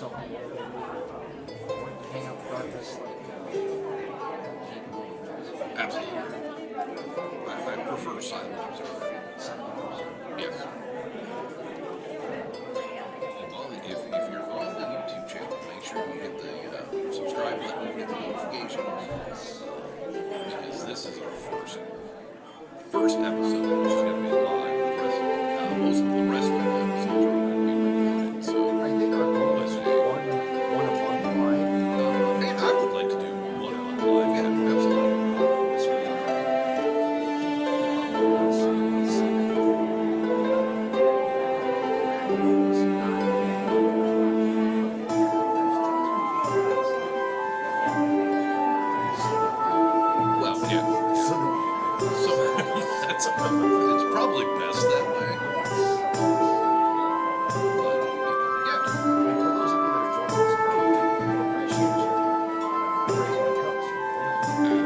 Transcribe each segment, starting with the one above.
So, hang out the darkness Absolutely. I prefer silent observer. Yes. Well, if you're on the YouTube channel, make sure you hit the subscribe button and get the notifications. Because this is our first episode, which is going to be live. Most of the rest of the episodes are going to be recorded. So I think our goal is one a month live. and I would like to do one on live. Yeah, absolutely. Well, yeah. So it's probably best that way. But yeah, And for those of you that are joining us early, we appreciate you. Raise my cups. And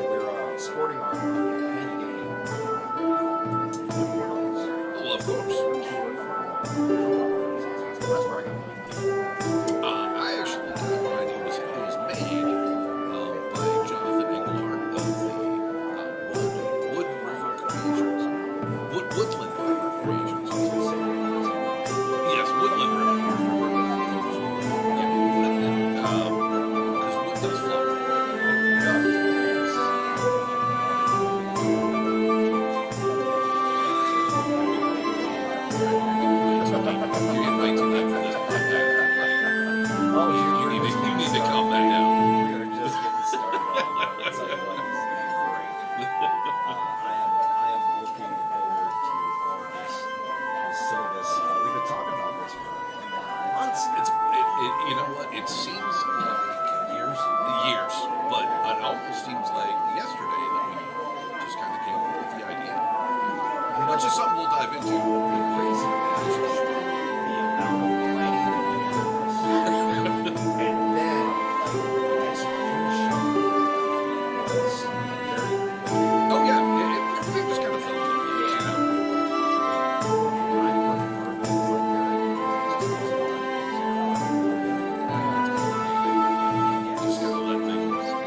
we're sporting our hand game. well, of course. That's where I got I actually got mine. It was made by Jonathan Englehart of the Wood River Creations. Woodland River Creations. Yes, Woodland River. Yeah. Because wood does float. You're getting way too late for this podcast. You need to calm that down. We are just getting started. It's like, well, this is great. I am looking forward to all of this silliness. We've been talking about this for months. You know what? It seems like years, but it almost seems like yesterday that we just kind of came up with the idea, which is something we'll dive into. Crazy. The amount of planning that we have for this. And then the execution was very good. Oh yeah, everything just kind of fell into place, you know. I prefer things like Just gotta let things go.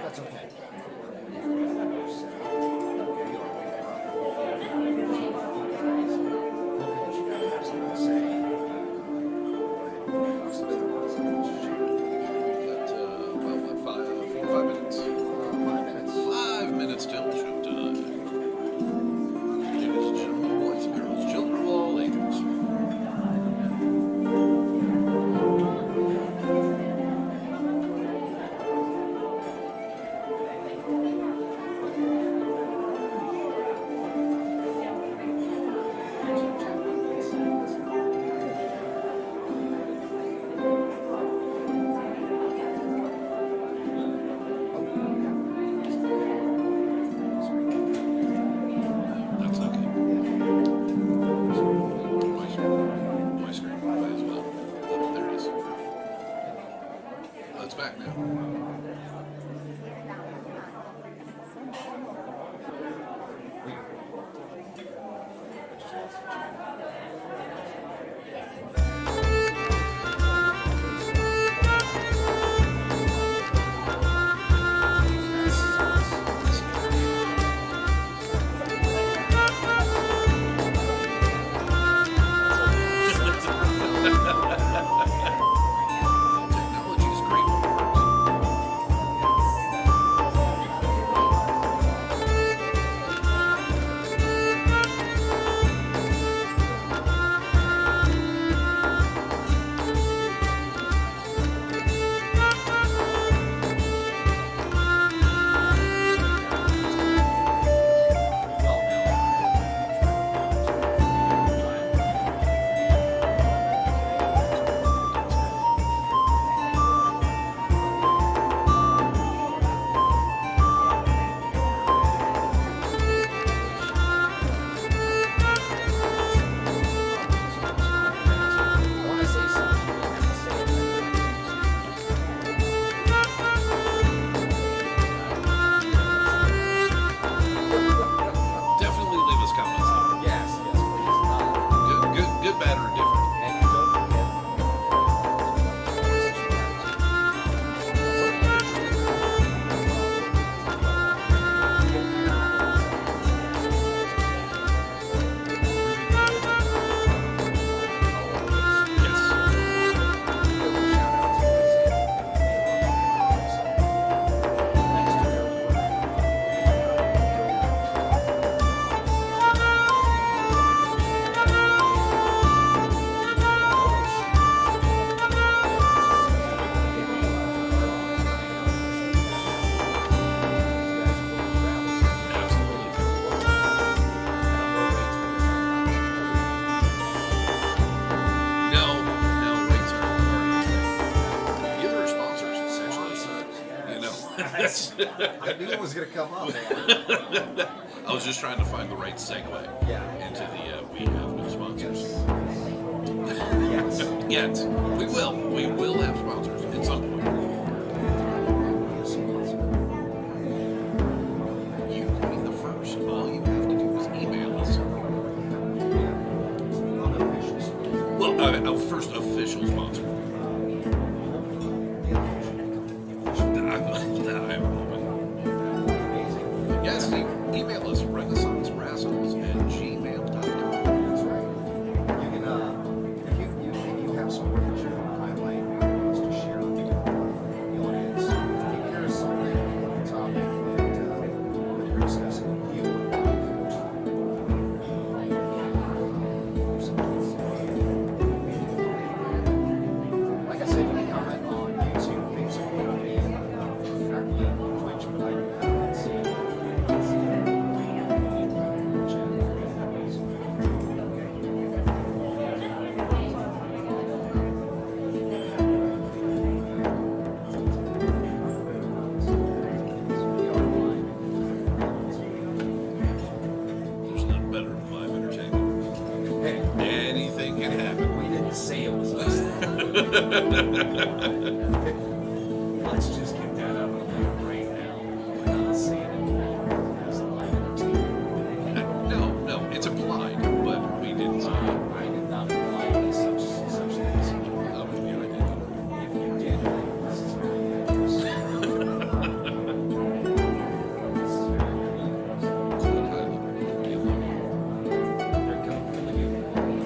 That's okay. But, about 4 or 5 minutes. 5 minutes till showtime. Ladies and gentlemen, boys and girls, children of all ages. I knew it was going to come up, man. I was just trying to find the right segue into the we have no sponsors. Yes. Yet. We will. We will have sponsors at some point. You can be the first. All you have to do is email us. Well, first official sponsor. That I'm hoping. Yes, email us renaissancerascals@gmail.com. That's right. You can, if you have some work that you want to highlight, us to share with the audience. If there's something on the topic that you're discussing, you would like I said, you can comment on YouTube, Facebook, and Twitch, but I haven't seen There's nothing better than live entertainment. Hey, Anything can happen. we didn't say it was us. Let's just get that out of the way right now. We're not saying it as live entertainment. No, it's implied, but we didn't say it. I did not imply any such things. Oh, yeah, I did. If you did, this is very interesting. This is very They're coming to you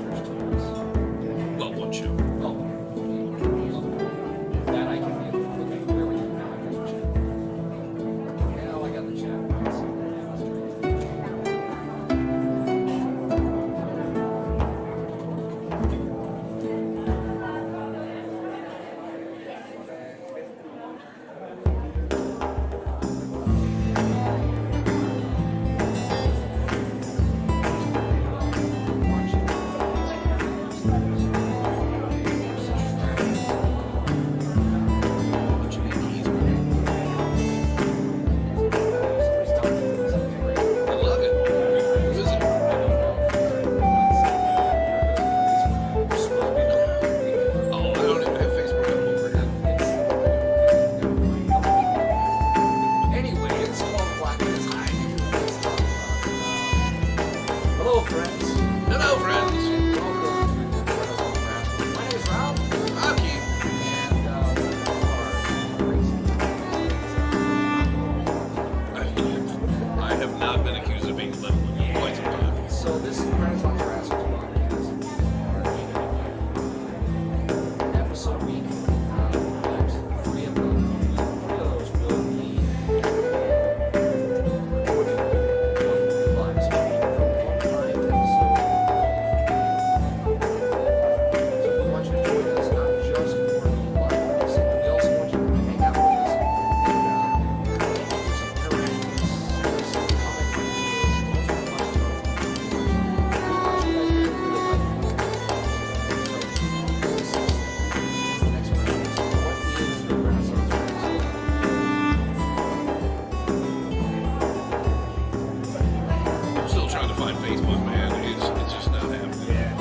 first choice. Well, one show. Oh. That I can do. Okay, where were you? Now I got the chat. Now I got the chat. Bunch of Yankees. I love it. Who is it? Oh, I don't even have Facebook over here. Anyway, it's 12 o'clock in the time. Hello, friends. Hello, friends. Welcome to the Renaissance Rascals. My name is Rob, I'm Keith. and we I have not been accused of being little in quite some time. So this is the Renaissance Rascals podcast. Episode week. There's three of them. Three of those will be recorded live stream from one time episode. So we want you to join us not just for the live episode, but we also want you to hang out with us and do some interactive some comment I'm still trying to find Facebook, man. It's just not happening.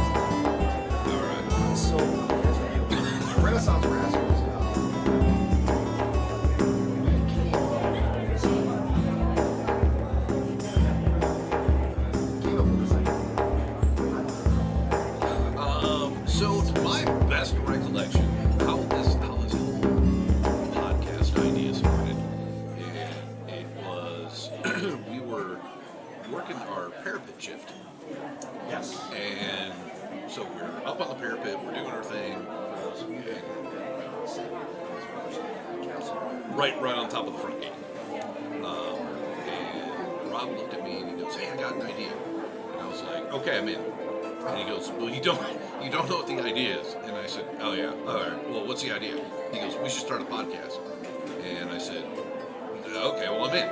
All right. So, here's the deal. Renaissance Rascals came up with this idea. So to my best recollection, how this whole podcast idea started, it was we were working our parapet shift, Yes. and so we're up on the parapet, we're doing our thing, right on top of the front gate. And Rob looked at me and he goes, "Hey, I got an idea." And I was like, "Okay, I'm in." And he goes, "Well, you don't know what the idea is." And I said, "Oh yeah, all right. Well, what's the idea?" He goes, "We should start a podcast." And I said, "Okay, well, I'm in."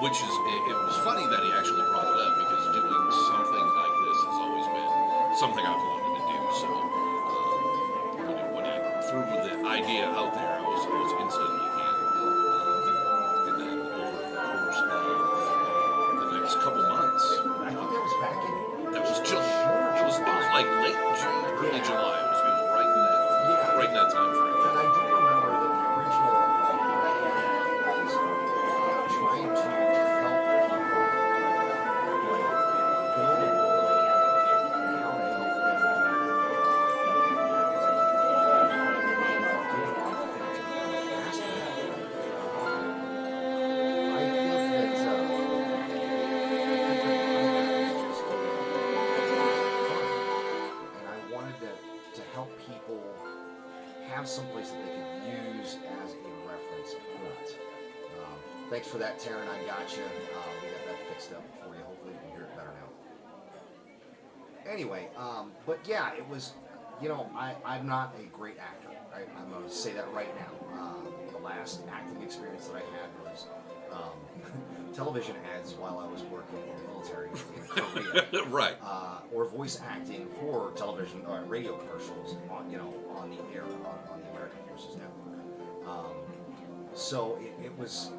Which is, it was funny that he actually brought it up because doing something like this has always been something I've wanted to do. So, when he threw the idea out there, I was instantly in. like late June, early July. It was right in that time frame. And I do remember that the original thought that I had was trying to help people like build a belief in how to help them to help people have someplace that they can use as a reference point. Thanks for that, Taryn. I got you. We got that fixed up for you. Hopefully you can hear it better now. Anyway, but yeah, it was, I'm not a great actor. Right? I'm going to say that right now. The last acting experience that I had was television ads while I was working in the military in Korea. Right. Or voice acting for television or radio commercials on the air on the American Forces Network. So it was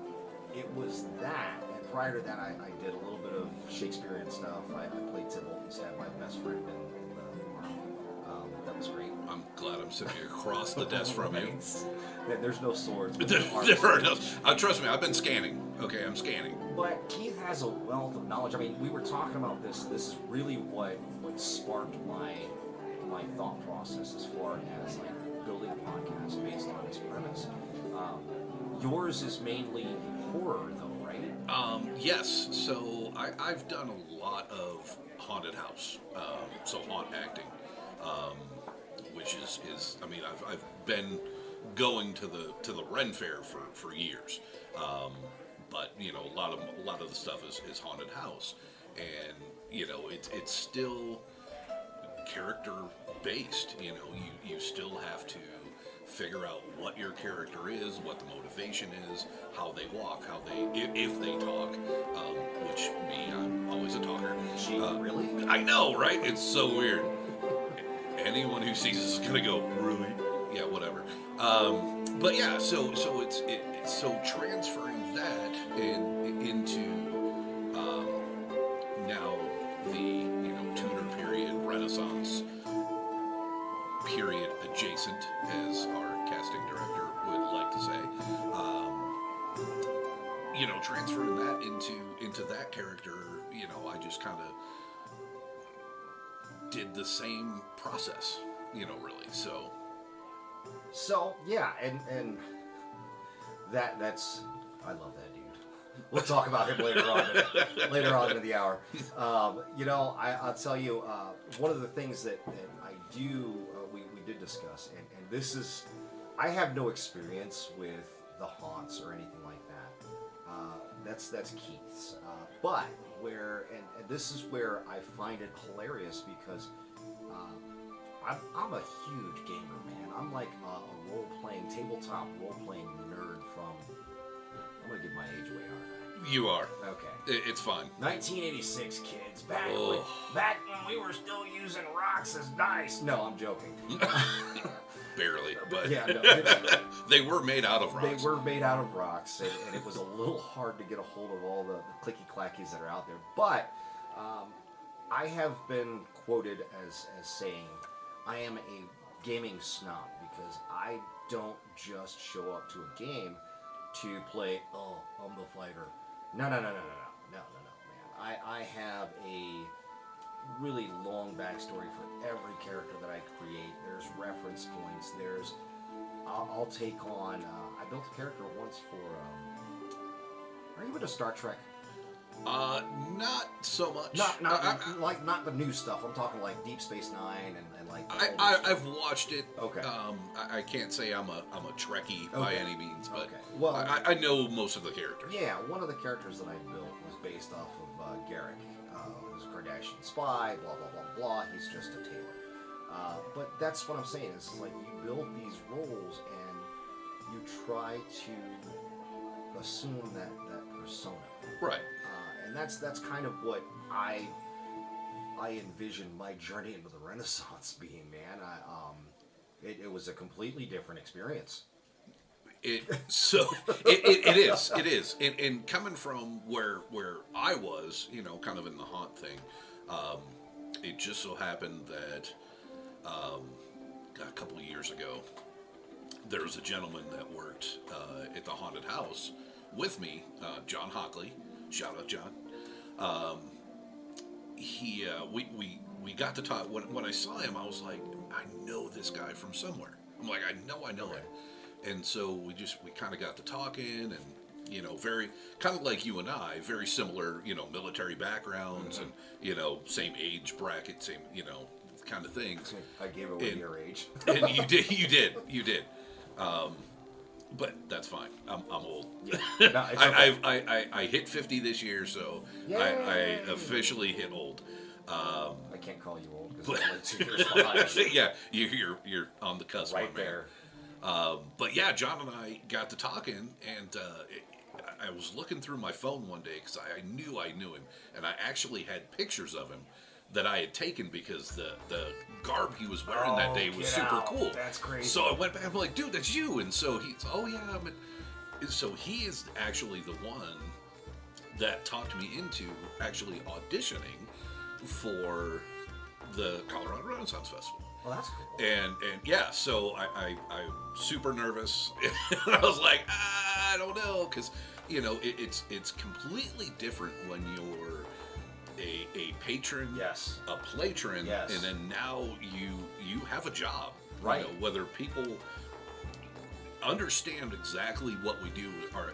that, and prior to that, I did a little bit of Shakespearean stuff. I played Tybalt instead, my best friend in the army. That was great. I'm glad I'm sitting here across the desk from you. There's no swords. There are no. Trust me, I've been scanning. Okay, I'm scanning. But Keith has a wealth of knowledge. I mean, we were talking about this. This is really what sparked my thought process as far as like building a podcast based on this premise. Yours is mainly horror, though, right? Yes. So I've done a lot of haunted house, so haunt acting, which is I mean I've been going to the Ren Fair for years. But a lot of the stuff is haunted house, and it's still character based. You still have to figure out what your character is, what the motivation is, how they walk, if they talk. Which I'm always a talker. Really? I know, right? It's so weird. Anyone who sees this is gonna go, really? Yeah, whatever. But yeah, so transferring that into now the Tudor period, Renaissance period adjacent, as our casting director would like to say. Transferring that into that character, I just kind of did the same process, really. So yeah, and that's I love that dude. We'll talk about him later on in the hour. I'll tell you one of the things that I do we did discuss, and this is I have no experience with the haunts or anything like that. That's Keith's, but and this is where I find it hilarious because. I'm a huge gamer, man. I'm like a tabletop role-playing nerd from, I'm going to give my age away, aren't I? You are. Okay. It's fine. 1986, kids. Back when we were still using rocks as dice. No, I'm joking. Barely, but yeah, no, they were made out of rocks. They were made out of rocks, and it was a little hard to get a hold of all the clicky-clackies that are out there. But I have been quoted as saying, I am a gaming snob because I don't just show up to a game to play, I'm the fighter. No, man. I have a really long backstory for every character that I create. There's reference points. I'll take on, I built a character once for, are you into Star Trek? Not so much. Not the new stuff. I'm talking like Deep Space Nine and like. I've watched it. Okay. I can't say I'm a Trekkie by any means, but well, I know most of the characters. Yeah, one of the characters that I built was based off of Garrick. Who's a Kardashian spy. Blah blah blah blah. He's just a tailor. But that's what I'm saying. Is like you build these roles and you try to assume that persona. Right. And that's kind of what I envisioned my journey into the Renaissance being, man. It was a completely different experience. It is. And coming from where I was, kind of in the haunt thing, it just so happened that a couple of years ago, there was a gentleman that worked at the haunted house with me, John Hockley. Shout out, John. We got to talk. When I saw him, I was like, I know this guy from somewhere. I'm like, I know him. And so we kind of got to talking, and very kind of like you and I, very similar, military backgrounds, and same age bracket, same kind of things. I gave away your age. And you did. But that's fine. I'm old. Yeah. No, it's okay. I hit 50 this year, so I officially hit old. I can't call you old because I'm only 2 years behind you. Yeah, you're on the cusp, Right my man. there. But yeah, John and I got to talking, and I was looking through my phone one day because I knew him, and I actually had pictures of him that I had taken because the garb he was wearing that day was super cool. That's crazy. So I went back, I'm like, dude, that's you. And so so he is actually the one that talked me into actually auditioning for the Colorado Renaissance Festival. Well, that's cool. And yeah, so I'm super nervous. I was like, I don't know, because it's completely different when you're a patron, yes, a patron, yes, and then now you have a job, right? Whether people understand exactly what we do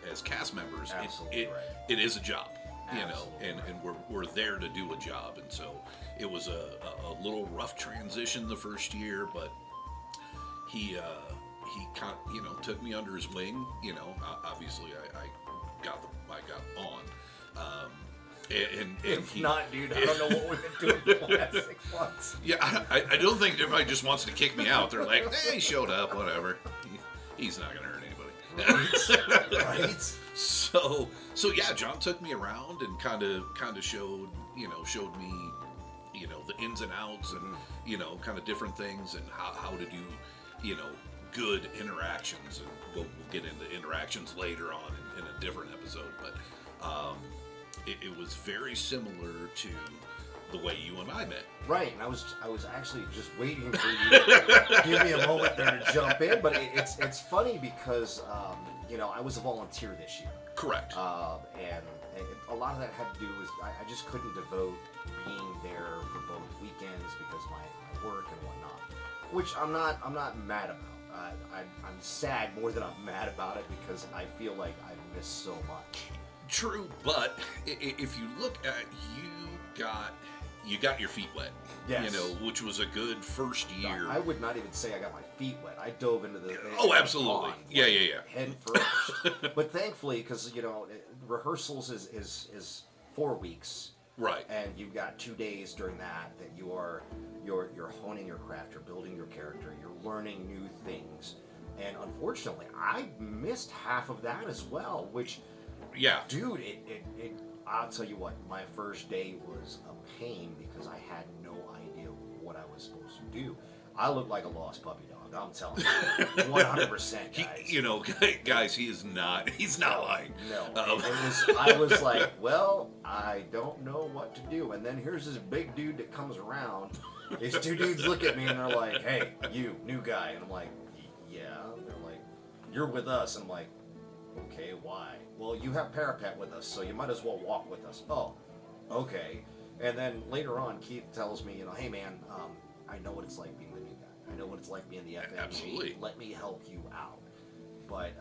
as cast members, it is a job, and we're there to do a job, and so it was a little rough transition the first year, but he kind of took me under his wing. Obviously I got on. And if not, dude, I don't know what we've been doing for the last 6 months. Yeah, I don't think everybody just wants to kick me out. They're like, hey, he showed up, whatever. He's not gonna hurt anybody. Right. So yeah, John took me around and kind of showed me the ins and outs and kind of different things and how to do good interactions, and we'll get into interactions later on in a different episode, but it was very similar to the way you and I met. Right, and I was actually just waiting for you to give me a moment there to jump in, but it's funny because I was a volunteer this year. Correct. And a lot of that had to do with I just couldn't devote being there for both weekends because my work and whatnot, which I'm not mad about. I'm sad more than I'm mad about it because I feel like I've missed so much. True, but if you look at you got your feet wet. Yes. Which was a good first year. I would not even say I got my feet wet. I dove into the absolutely. Pond, yeah. Head first. But thankfully, because rehearsals is 4 weeks. Right. And you've got 2 days during that you're honing your craft, you're building your character, you're learning new things. And unfortunately, I missed half of that as well, which yeah. Dude, I'll tell you what, my first day was a pain because I had no idea what I was supposed to do. I looked like a lost puppy dog, I'm telling you. 100%, guys. Guys, he's not lying. No. I was like, well, I don't know what to do. And then here's this big dude that comes around. These 2 dudes look at me and they're like, hey, you, new guy. And I'm like, yeah. And they're like, you're with us. And I'm like, okay, why? Well, you have parapet with us, so you might as well walk with us. Oh, okay. And then later on, Keith tells me, hey man, I know what it's like being the new guy. I know what it's like being the FMG. Absolutely. Let me help you out. But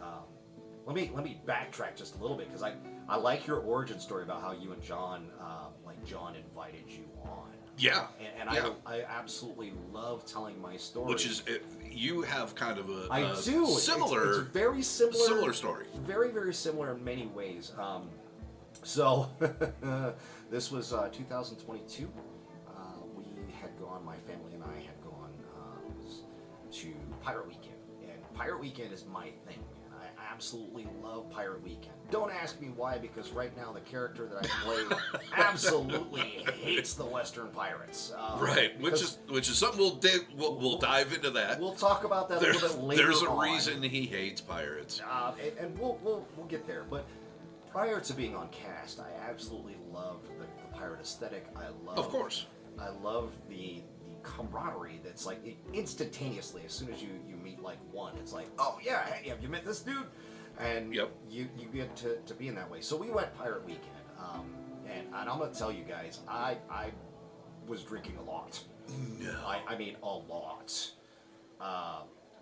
let me backtrack just a little bit because I like your origin story about how you and John, John invited you on. Yeah. And yeah. I absolutely love telling my story. Which is, you have kind of a similar, it's very similar story. Very, very similar in many ways. So this was 2022. We had gone, my family and I had gone to Pirate Weekend. And Pirate Weekend is my thing, man. I absolutely love Pirate Weekend. Don't ask me why, because right now the character that I play absolutely hates the Western pirates. Right, which is something we'll dive into that. We'll talk about that a little bit later. There's a reason he hates pirates, and we'll get there. But prior to being on cast, I absolutely loved the pirate aesthetic. I loved, of course, love the camaraderie that's like instantaneously as soon as you meet like one, it's like, oh yeah, hey, have you met this dude? And Yep. you get to be in that way. So we went Pirate Weekend, and I'm gonna tell you guys, I was drinking a lot. No. I mean a lot.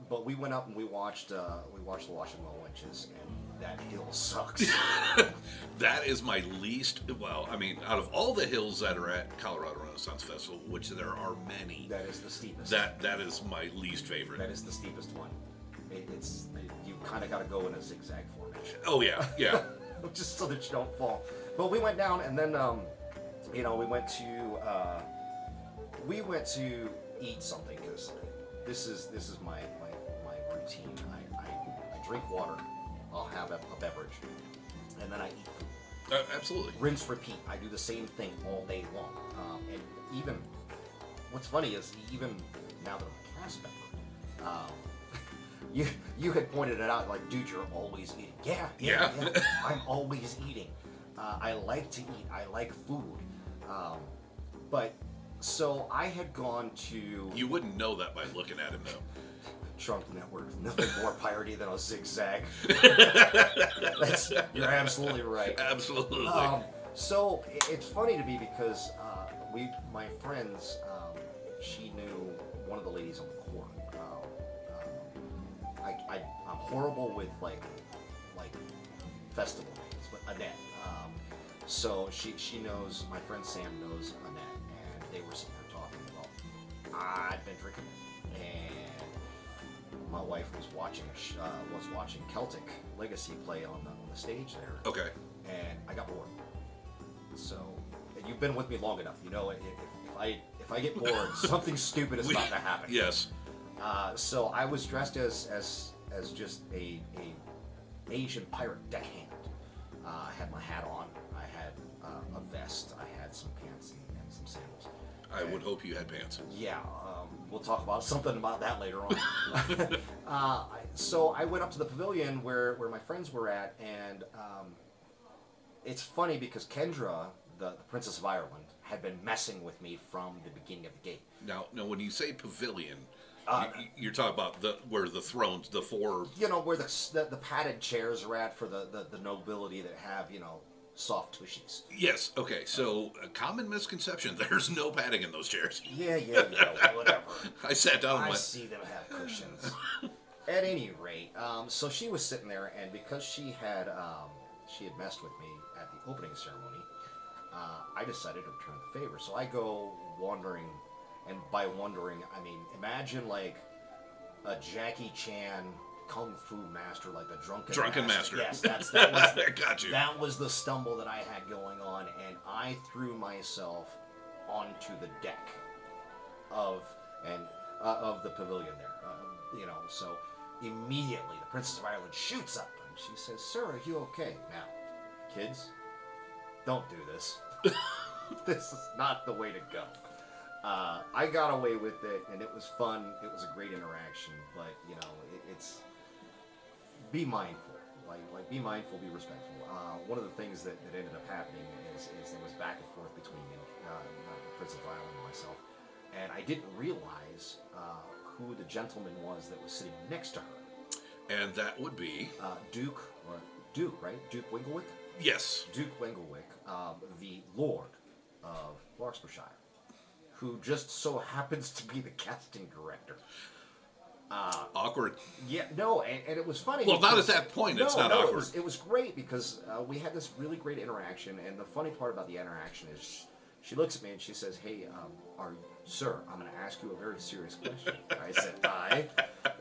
But we went up and we watched the Washington Wenches, and that hill sucks. That is my least. Well, I mean, out of all the hills that are at Colorado Renaissance Festival, which there are many, That is the steepest. that is my least favorite. That is the steepest one. You kind of got to go in a zigzag formation. Oh yeah, yeah. Just so that you don't fall. But we went down, and then we went to eat something, because this is my routine. I drink water, I'll have a beverage, and then I eat food. Absolutely. Rinse, repeat. I do the same thing all day long. And even what's funny is, even now that I'm a cast member, you had pointed it out, like, dude, you're always eating. Yeah. I'm always eating. I like to eat. I like food. But so I had gone to. You wouldn't know that by looking at him, though. Trunk Network, nothing more piratey than a zigzag. You're absolutely right. Absolutely. So it's funny to me because my friends, she knew one of the ladies on the court. I'm horrible with like festival names, but Annette. So she knows, my friend Sam knows Annette, and they were sitting there talking about, I'd been drinking, and my wife was watching Celtic Legacy play on the stage there. Okay. And I got bored. So, and you've been with me long enough. You know, if I get bored, something stupid is about to happen. Yes. So I was dressed as just a Asian pirate deckhand. I had my hat on. I had a vest. I had some pants and some sandals. I would hope you had pants. Yeah, we'll talk about something about that later on. So I went up to the pavilion where my friends were at, and it's funny because Kendra, the Princess of Ireland, had been messing with me from the beginning of the game. Now, when you say pavilion, you're talking about where the thrones, the four. You know, where the padded chairs are at for the nobility that have, soft tushies. Yes. Okay. So a common misconception: there's no padding in those chairs. Yeah, whatever. I sat down and I went. see them have cushions. At any rate, so she was sitting there, and because she had messed with me at the opening ceremony, I decided to return the favor. So I go wandering, and by wandering, I mean, imagine like a Jackie Chan kung fu master, like the drunken master. Yes, that was Got you. That was the stumble that I had going on, and I threw myself onto the deck of the pavilion there. So immediately the Princess of Ireland shoots up and she says, "Sir, are you okay?" Now, kids, don't do this. This is not the way to go. I got away with it, and it was fun. It was a great interaction, but it's be mindful. Like be mindful, be respectful. One of the things that ended up happening is there was back and forth between the Prince of Ireland and myself, and I didn't realize who the gentleman was that was sitting next to her. And that would be Duke, right? Duke Winglewick? Yes. Duke Winglewick, the Lord of Larkspurshire, who just so happens to be the casting director. Awkward. Yeah, no, and it was funny. Well, not at that point. It's not awkward. It was great because we had this really great interaction, and the funny part about the interaction is she looks at me and she says, "Hey, sir, I'm going to ask you a very serious question." I said, "Aye."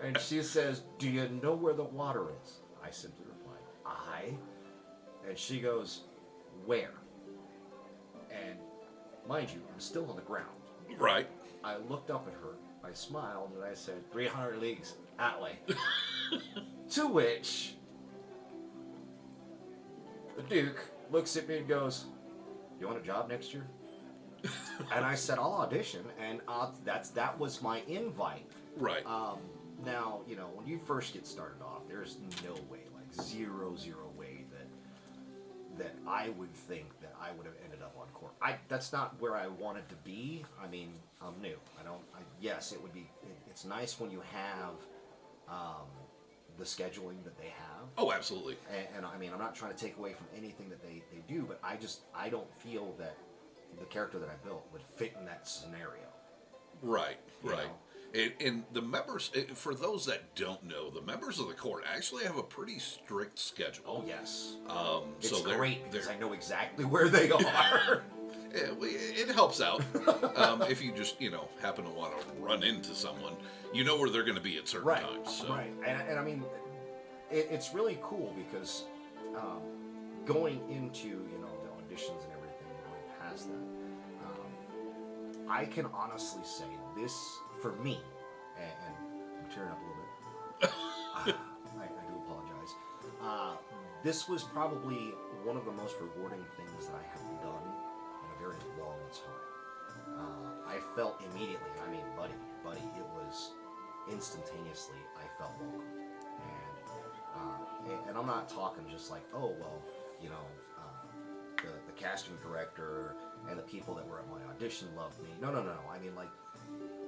And she says, "Do you know where the water is?" I simply replied, "Aye." And she goes, "Where?" And mind you, I'm still on the ground. Right. I looked up at her, I smiled, and I said, 300 leagues that way. To which the Duke looks at me and goes, "You want a job next year?" And I said, "I'll audition," and that was my invite. Right. Now, when you first get started off, there's no way, like zero way that I would think that I would have ended up on court. That's not where I wanted to be. I mean, I'm new. Yes, it would be. It's nice when you have the scheduling that they have. Oh, absolutely. And I mean, I'm not trying to take away from anything that they do, but I don't feel that the character that I built would fit in that scenario. Right, You right. know? And the members, for those that don't know, the members of the court actually have a pretty strict schedule. Oh yes. It's It's so great because I know exactly where they are. it helps out. If you just, happen to want to run into someone, you know where they're going to be at certain Right, times. So. right. And I mean, it's really cool because going into, the auditions and everything, going past that, I can honestly say this, for me, and I'm tearing up a little bit. I do apologize. This was probably one of the most rewarding things that I have done in a very long time. I felt immediately, I mean, buddy, it was instantaneously, I felt welcome. And I'm not talking just like, oh, well, the casting director and the people that were at my audition loved me. No. I mean, like,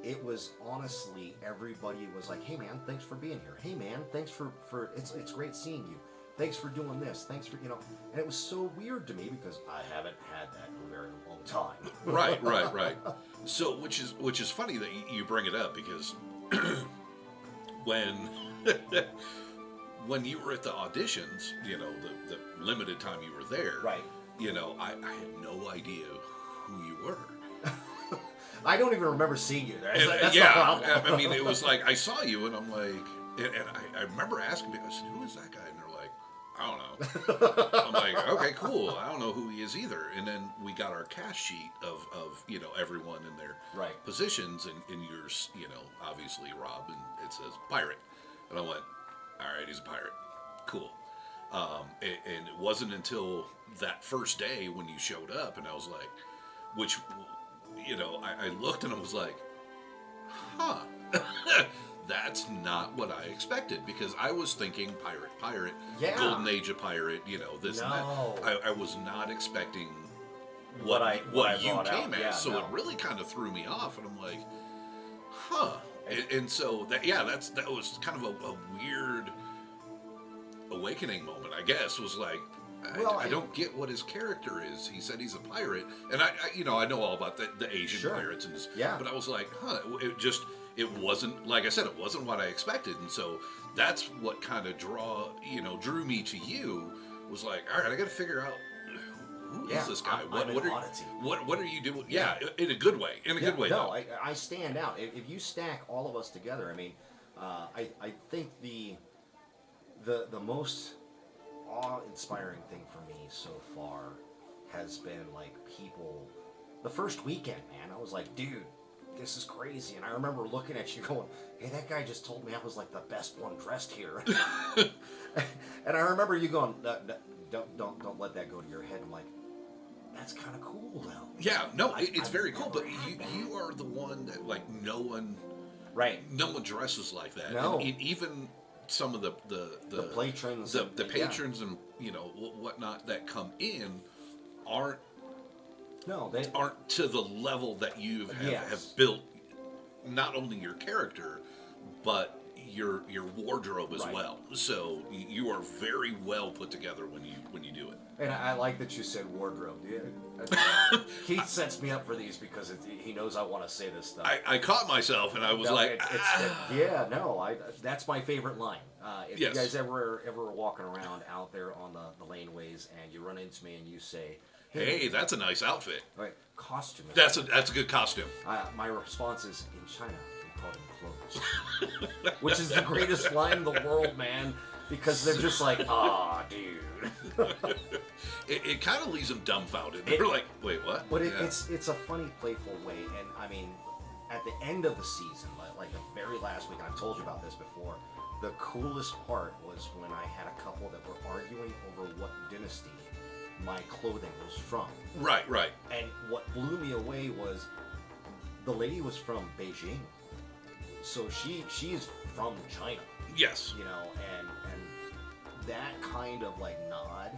it was honestly, everybody was like, hey, man, thanks for being here. Hey, man, thanks for it's great seeing you. Thanks for doing this. Thanks for, and it was so weird to me because I haven't had that in a very long time. Right. So, which is funny that you bring it up because when you were at the auditions, the limited time you were there, Right. I had no idea who you were. I don't even remember seeing you there. That's yeah, the problem. I mean, it was like I saw you, and I'm like, and I remember asking people, I said, "Who is that guy?" And they're like, "I don't know." I'm like, "Okay, cool. I don't know who he is either." And then we got our cast sheet of everyone in their Right. positions, and yours, obviously Rob, and it says pirate, and I went, "All right, he's a pirate. Cool." And it wasn't until that first day when you showed up, and I was like, which. I looked and I was like, huh, that's not what I expected because I was thinking pirate, Yeah. golden age of pirate, this and No. that. I was not expecting What I you brought came out. as, Yeah, so no. it really kind of threw me off, and I'm like, huh. And so that was kind of a weird awakening moment, I guess, was like, I don't get what his character is. He said he's a pirate, and I know all about the Asian Sure. pirates, and Yeah. but I was like, it wasn't, like I said, it wasn't what I expected, and so that's what kind of drew me to you. Was like, all right, I got to figure out who is this guy. I'm an oddity. What are you doing? Yeah, in a good way. In a good way. No, though. I stand out. If you stack all of us together, I mean, I think the most awe-inspiring thing for me so far has been like people. The first weekend, man, I was like, dude, this is crazy. And I remember looking at you going, hey, that guy just told me I was like the best one dressed here. And I remember you going, don't let that go to your head. I'm like, that's kind of cool though. Yeah, no, it's I've very cool. never But had you are the one that like no one dresses like that. No. And even some of the patrons, the patrons and whatnot that come in aren't to the level that you have built not only your character but your wardrobe as well. So you are very well put together when you do it. And I like that you said wardrobe. Keith sets me up for these because he knows I want to say this stuff. I caught myself and I was that's my favorite line. If Yes. you guys ever walking around out there on the laneways and you run into me and you say, hey, that's a nice outfit. Right, costume. That's a good costume. My response is, in China, we call them clothes. Which is the greatest line in the world, man. Because they're just like, dude. It kind of leaves them dumbfounded. They're like, wait, what? But it's a funny, playful way. And I mean, at the end of the season, like the very last week, and I've told you about this before, the coolest part was when I had a couple that were arguing over what dynasty my clothing was from. Right. And what blew me away was the lady was from Beijing. So she is from China. Yes. And that kind of like nod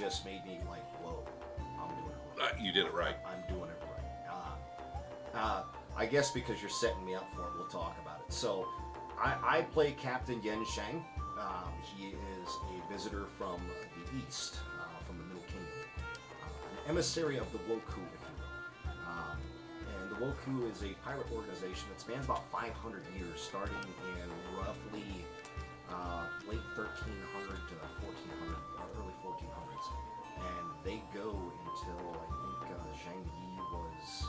just made me like, whoa, I'm doing it right. You did it right. I'm doing it right. I guess because you're setting me up for it, we'll talk about it. So, I play Captain Yen Shang. He is a visitor from the east, from the Middle Kingdom, an emissary of the Woku, if you will. And the Woku is a pirate organization that spans about 500 years, starting in roughly late 1300 to 1400, early 1400s, and they go until I think Zhang Yi was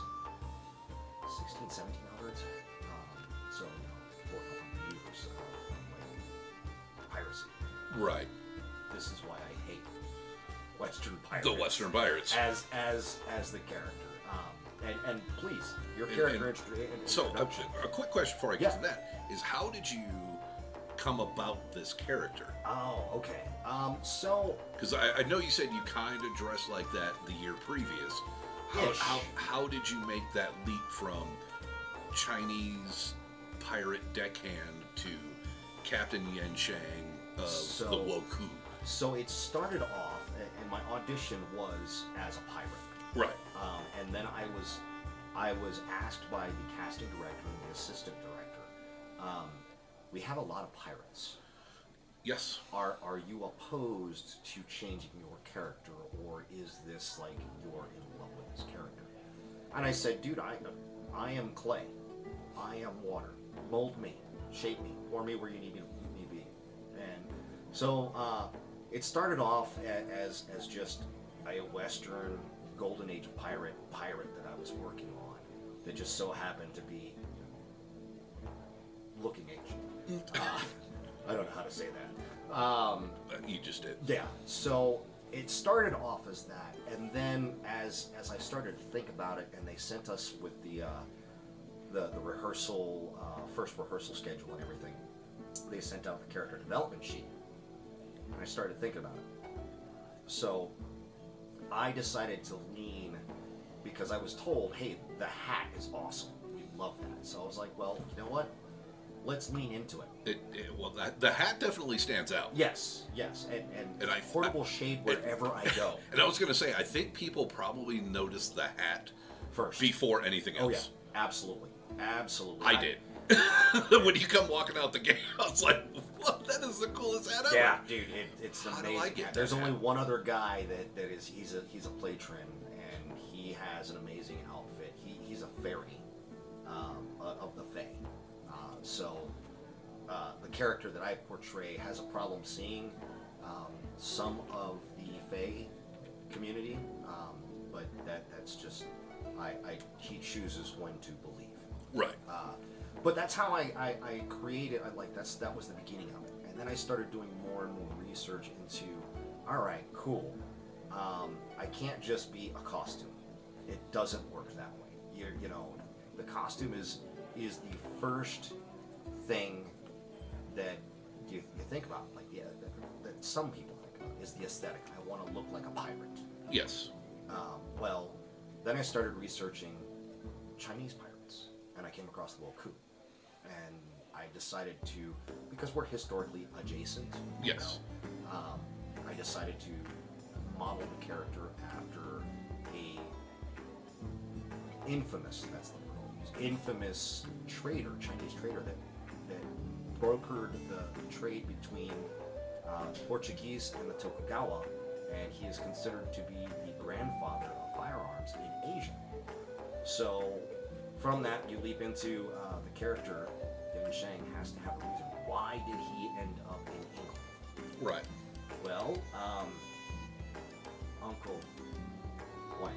16, 1700s. So 400 years of piracy. Right. This is why I hate Western pirates. The Western pirates. As the character. And please, your character So, introduction. a quick question before I get to that is, how did you come about this character? Oh, okay. So... Because I know you said you kind of dressed like that the year previous. How did you make that leap from Chinese pirate deckhand to Captain Yen Shang of the Woku? So it started off, and my audition was as a pirate. Right. And then I was asked by the casting director and the assistant director, we have a lot of pirates. Yes. Are you opposed to changing your character, or is this like you're in love with this character? And I said, dude, I am clay. I am water. Mold me, shape me, pour me where you need me to be. And so it started off as just a Western Golden Age pirate that I was working on, that just so happened to be looking ancient. I don't know how to say that. You just did. Yeah. So it started off as that, and then as I started to think about it, and they sent us with the rehearsal, first rehearsal schedule and everything, they sent out the character development sheet, and I started thinking about it. So I decided to lean, because I was told, hey, the hat is awesome. We love that. So I was like, well, you know what? Let's lean into it. Well, the hat definitely stands out. Yes, and portable shade wherever I go. And I was going to say, I think people probably notice the hat First. before anything else. Oh yeah, absolutely. I did. When you come walking out the gate, I was like, "What? That is the coolest hat ever!" Yeah, dude, it's How amazing. do I get There's that only hat? one other guy that is he's a patron, and he has an amazing outfit. He's a fairy of the Fae. So the character that I portray has a problem seeing some of the Fae community, but that's just he chooses when to believe. Right. But that's how I created. That was the beginning of it, and then I started doing more and more research into. All right, cool. I can't just be a costume. It doesn't work that way. You know, the costume is the first thing that you think about. Like, yeah, that some people think about is the aesthetic. I want to look like a pirate. Yes. Well, then I started researching Chinese pirates, and I came across the Woku, and I decided to, because we're historically adjacent. Yes. I decided to model the character after a infamous, that's the word I'll use, infamous trader, Chinese trader that brokered the trade between the Portuguese and the Tokugawa, and he is considered to be the grandfather of firearms in Asia. So from that, you leap into the character. Yen Shang has to have a reason. Why did he end up in England? Right. Well, Uncle Wang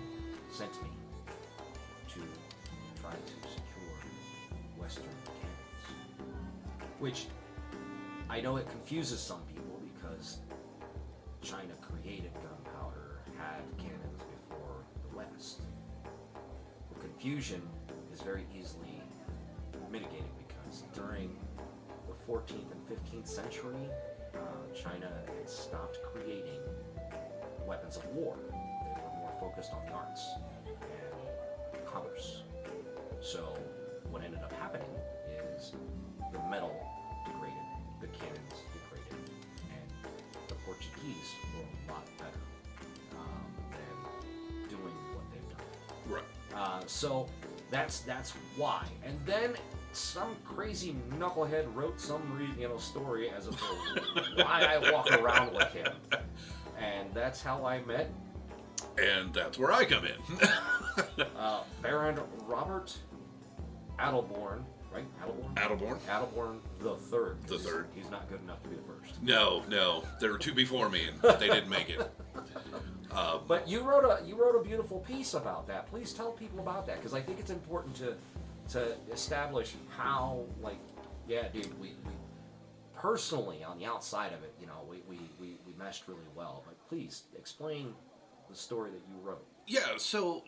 sent me to try to secure Western cannons, which I know it confuses some people because China created gunpowder, had cannons before the West. The confusion is very easily mitigated because during the 14th and 15th century, China had stopped creating weapons of war. They were more focused on the arts and commerce. So what ended up happening is the metal degraded, the cannons degraded, and the Portuguese were a lot better So that's why. And then some crazy knucklehead wrote some story as to why I walk around with him, and that's how I met. And that's where I come in. Baron Robert Adelborn, right? Adelborn the third. The third. He's not good enough to be the first. No, there were two before me, and they didn't make it. But you wrote a beautiful piece about that. Please tell people about that, because I think it's important to establish how, dude, we personally on the outside of it, we meshed really well. But please explain the story that you wrote. Yeah, so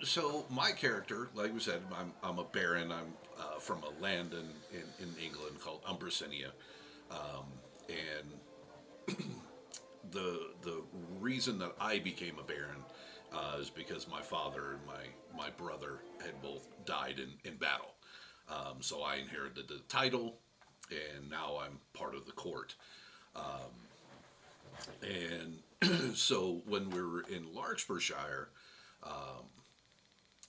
my character, like we said, I'm a baron. I'm from a land in England called Umbracinia, and the reason that I became a baron is because my father and my brother had both died in battle. So I inherited the title, and now I'm part of the court. And so when we were in Larkspurshire,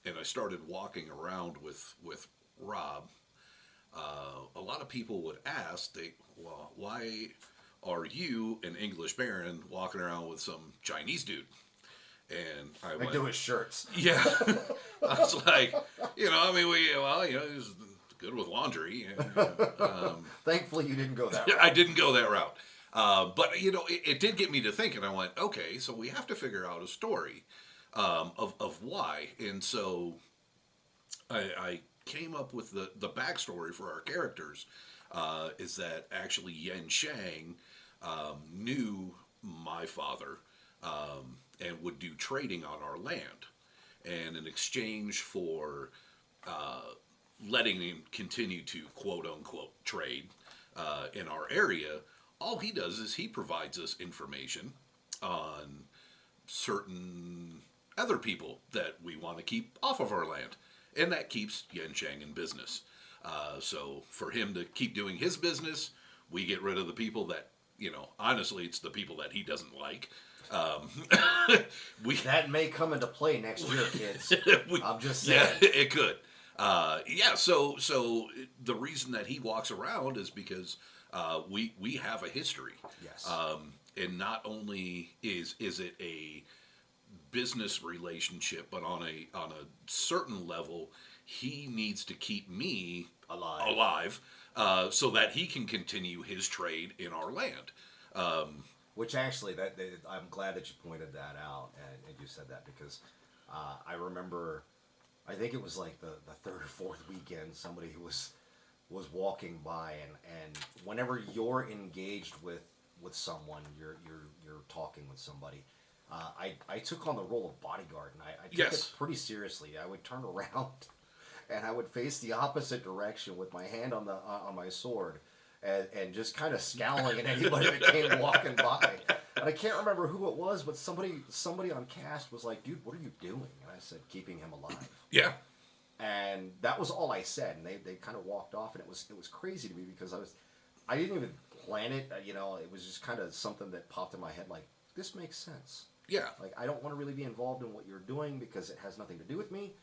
and I started walking around with Rob, a lot of people would ask, why are you, an English baron, walking around with some Chinese dude? And I went, do his shirts. Yeah. I was like, he's good with laundry. Thankfully, you didn't go that route. I didn't go that route. But, it did get me to thinking. I went, okay, so we have to figure out a story of why. And so I came up with the backstory for our characters, is that actually Yen Shang knew my father and would do trading on our land. And in exchange for letting him continue to quote-unquote trade in our area, all he does is he provides us information on certain other people that we want to keep off of our land. And that keeps Yen Shang in business. So for him to keep doing his business, we get rid of the people that, honestly, it's the people that he doesn't like. That may come into play next year, kids. I'm just saying. Yeah, it could. So the reason that he walks around is because we have a history. Yes. And not only is it a business relationship, but on a certain level, he needs to keep me alive so that he can continue his trade in our land. Which actually, I'm glad that you pointed that out and you said that, because I remember, I think it was like the third or fourth weekend, somebody who was walking by, and whenever you're engaged with someone, you're talking with somebody. I took on the role of bodyguard, and I took it pretty seriously. I would turn around, and I would face the opposite direction with my hand on my sword, and just kind of scowling at anybody that came walking by. And I can't remember who it was, but somebody on cast was like, "Dude, what are you doing?" And I said, "Keeping him alive." Yeah. And that was all I said, and they kind of walked off, and it was crazy to me, because I didn't even plan it. It was just kind of something that popped in my head, like, this makes sense. Yeah. Like, I don't want to really be involved in what you're doing because it has nothing to do with me.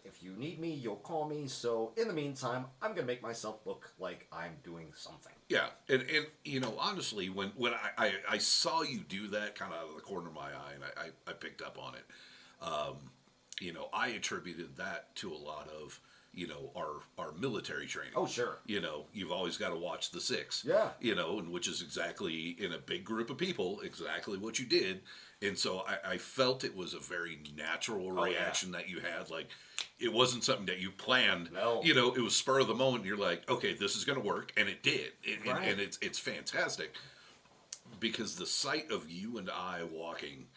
If you need me, you'll call me. So in the meantime, I'm going to make myself look like I'm doing something. Yeah. And honestly, when I saw you do that kind of out of the corner of my eye, and I picked up on it, I attributed that to a lot of, our military training. Oh, sure. You've always got to watch the six. Yeah. And which is exactly, in a big group of people, exactly what you did. And so I felt it was a very natural reaction that you had. Like, it wasn't something that you planned. No. It was spur of the moment. You're like, okay, this is going to work. And it did. Right. And it's fantastic. Because the sight of you and I walking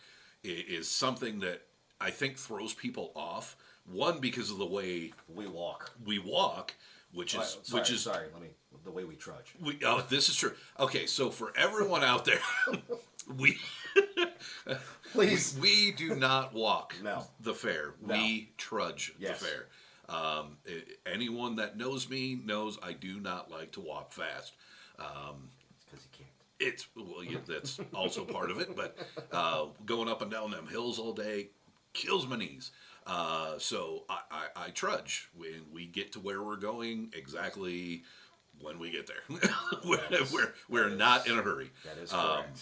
is something that I think throws people off. One, because of the way we walk, which is the way we trudge. This is true. Okay, so for everyone out there, please, we do not walk the fair. No. We trudge the fair. Anyone that knows me knows I do not like to walk fast. It's because you can't. That's also part of it. But going up and down them hills all day kills my knees. So I trudge when we get to where we're going exactly when we get there. we're not in a hurry. That is correct.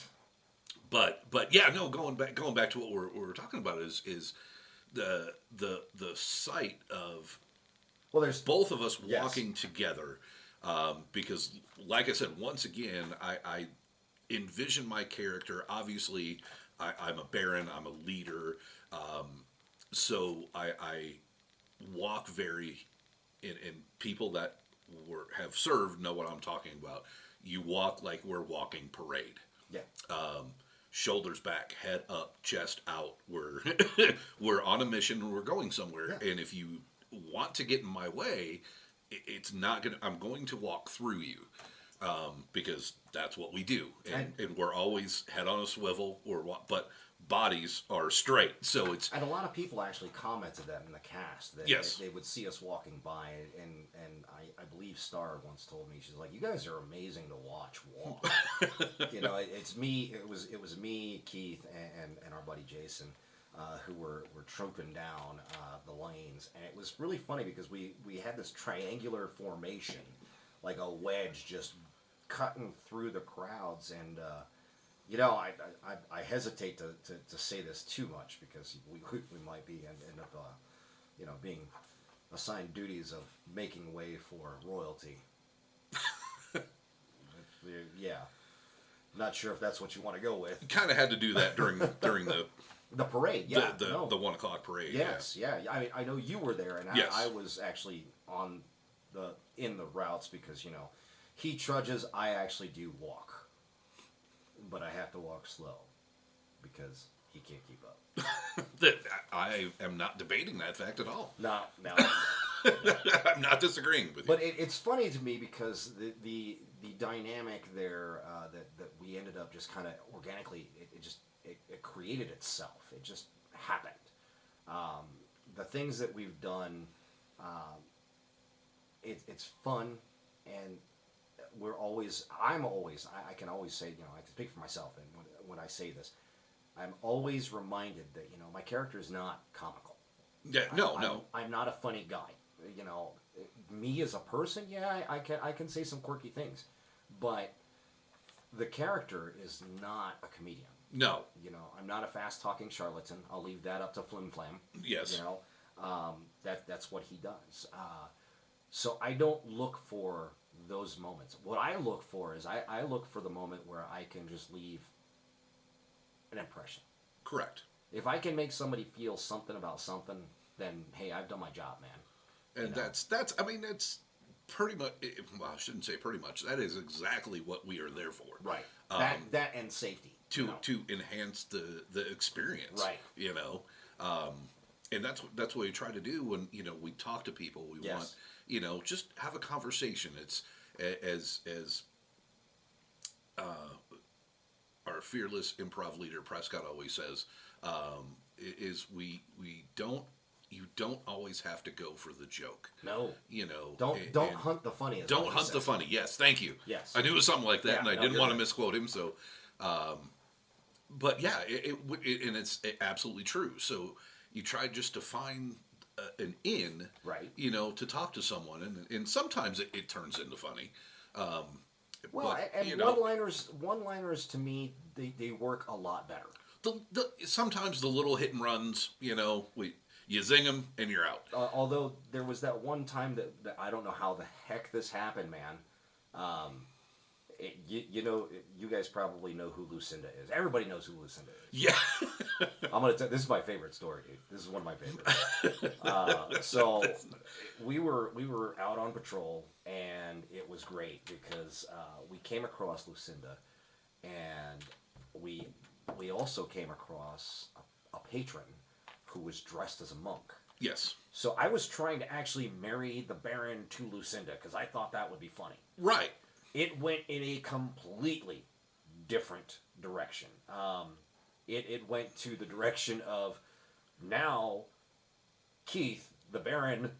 But yeah, no. Going back to what we're talking about is the sight of There's both of us yes. walking together, because, like I said, once again, I envision my character. Obviously, I'm a baron. I'm a leader. So I walk very, and people that have served know what I'm talking about. You walk like we're walking parade. Yeah. Shoulders back, head up, chest out. We're we're on a mission. We're going somewhere. Yeah. And if you want to get in my way, it's not gonna. I'm going to walk through you, because that's what we do. And we're always head on a swivel. But bodies are straight. So it's. And a lot of people actually commented that in the cast that Yes. they would see us walking by, and I believe Star once told me, she's like, "You guys are amazing to watch walk." It's me. It was me, Keith, and our buddy Jason, who were trooping down the lanes, and it was really funny because we had this triangular formation, like a wedge, just cutting through the crowds, and. I hesitate to say this too much because we might be end up being assigned duties of making way for royalty. Yeah, not sure if that's what you want to go with. Kind of had to do that during the the parade. Yeah, the 1:00 parade. Yes, yeah. I know you were there, and Yes. I was actually in the routes because he trudges. I actually do walk. But I have to walk slow because he can't keep up. I am not debating that fact at all. No. I'm not disagreeing with you. But it's funny to me because the dynamic there that we ended up just kind of organically it created itself. It just happened. The things that we've done, it's fun, and I can always say, I can speak for myself, and when I say this, I'm always reminded that, my character is not comical. Yeah, no. I'm not a funny guy. Me as a person, yeah, I can say some quirky things, but the character is not a comedian. No. I'm not a fast-talking charlatan. I'll leave that up to Flim Flam. Yes. That's what he does. So I don't look for those moments. What I look for is I look for the moment where I can just leave an impression. Correct. If I can make somebody feel something about something, then hey, I've done my job, man. And that's pretty much. Well, I shouldn't say pretty much. That is exactly what we are there for. Right. That and safety to enhance the experience. Right. And that's what we try to do when we talk to people. We Yes. want just have a conversation. It's as our fearless improv leader Prescott always says, is you don't always have to go for the joke. No. Don't hunt the funny. Don't hunt the funny. Yes, thank you. Yes. I knew it was something like that, and I didn't want to right. misquote him. So, but yeah, and it's absolutely true. So you try just to find an in, right? To talk to someone, and sometimes it turns into funny. One-liners to me, they work a lot better. Sometimes the little hit and runs, you zing them and you're out. Although there was that one time that I don't know how the heck this happened, man. You guys probably know who Lucinda is. Everybody knows who Lucinda is. Yeah. I'm gonna tell. This is my favorite story, dude. This is one of my favorites. So we were out on patrol, and it was great because we came across Lucinda, and we also came across a patron who was dressed as a monk. Yes. So I was trying to actually marry the Baron to Lucinda because I thought that would be funny. Right. It went in a completely different direction. It went to the direction of now Keith, the Baron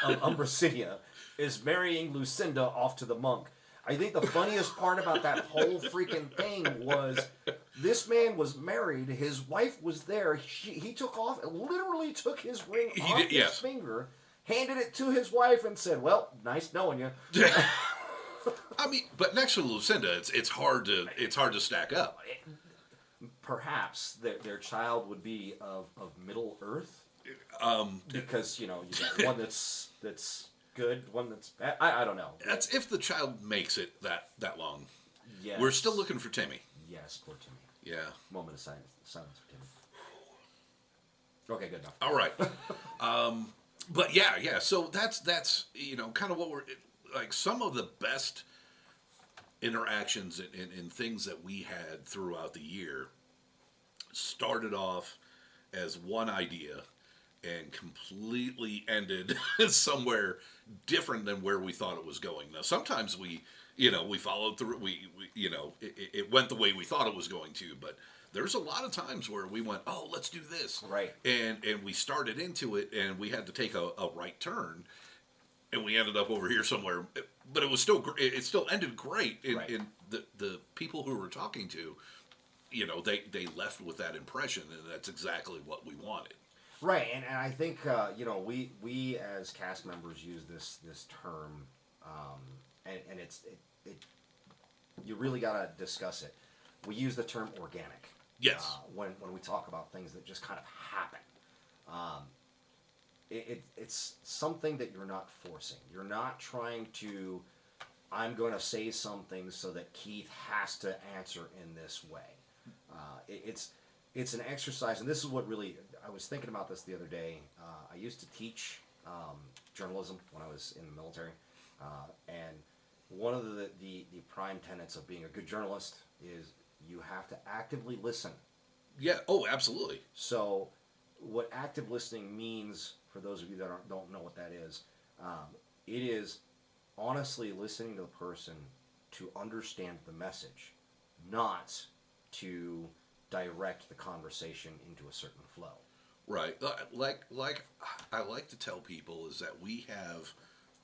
of Umbracinia, is marrying Lucinda off to the monk. I think the funniest part about that whole freaking thing was This man was married. His wife was there. He took off, literally took his ring off his finger, handed it to his wife, and said, "Well, nice knowing you." I mean, but next to Lucinda, it's hard to stack up. Perhaps their child would be of Middle Earth, because you got one that's good, one that's bad. I don't know. That's if the child makes it that long. Yes. We're still looking for Timmy. Yes, poor Timmy. Yeah. Moment of silence for Timmy. Okay, good enough. All right. But yeah. So that's kind of what we're like. Some of the best interactions and things that we had throughout the year started off as one idea and completely ended somewhere different than where we thought it was going. Now, sometimes we followed through. It went the way we thought it was going to, but there's a lot of times where we went, oh, let's do this. Right. And we started into it, and we had to take a right turn, and we ended up over here somewhere. But it was still, it still ended great. And the people who were talking to, they left with that impression, and that's exactly what we wanted. Right, and I think we as cast members use this term, and it you really gotta discuss it. We use the term organic. Yes. When we talk about things that just kind of happen, it's something that you're not forcing. You're not trying to. I'm going to say something so that Keith has to answer in this way. It's an exercise, and this is what really, I was thinking about this the other day. I used to teach journalism when I was in the military, and one of the prime tenets of being a good journalist is you have to actively listen. Yeah. Oh, absolutely. So, what active listening means, for those of you that don't know what that is, it is honestly listening to the person to understand the message, not to direct the conversation into a certain flow. Right. Like I like to tell people is that we have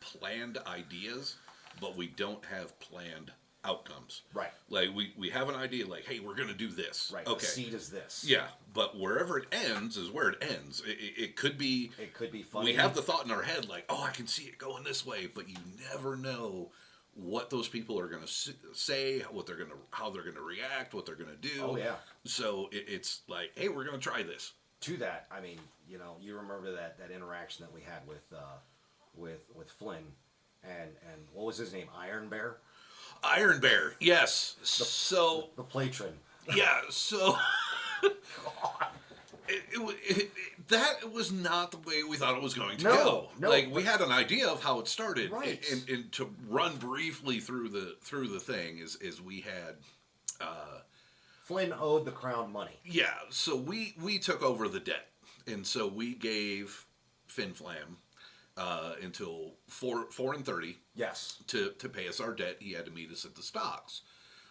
planned ideas, but we don't have planned outcomes. Right. Like we have an idea like, hey, we're going to do this. Right. Okay. The seed is this. Yeah, but wherever it ends is where it ends. It could be. It could be funny. We have the thought in our head like, oh, I can see it going this way, but you never know what those people are going to say, how they're going to react, what they're going to do. Oh yeah. So it's like, hey, we're going to try this. To that, I mean, you remember that interaction that we had with Flynn, and what was his name? Iron Bear. Iron Bear, yes. The patron. Yeah. So that was not the way we thought it was going to go. No, like we had an idea of how it started, right? And to run briefly through the thing is we had. Flynn owed the crown money. Yeah, so we took over the debt, and so we gave Fin Flam until 4:30. Yes. To pay us our debt, he had to meet us at the stocks.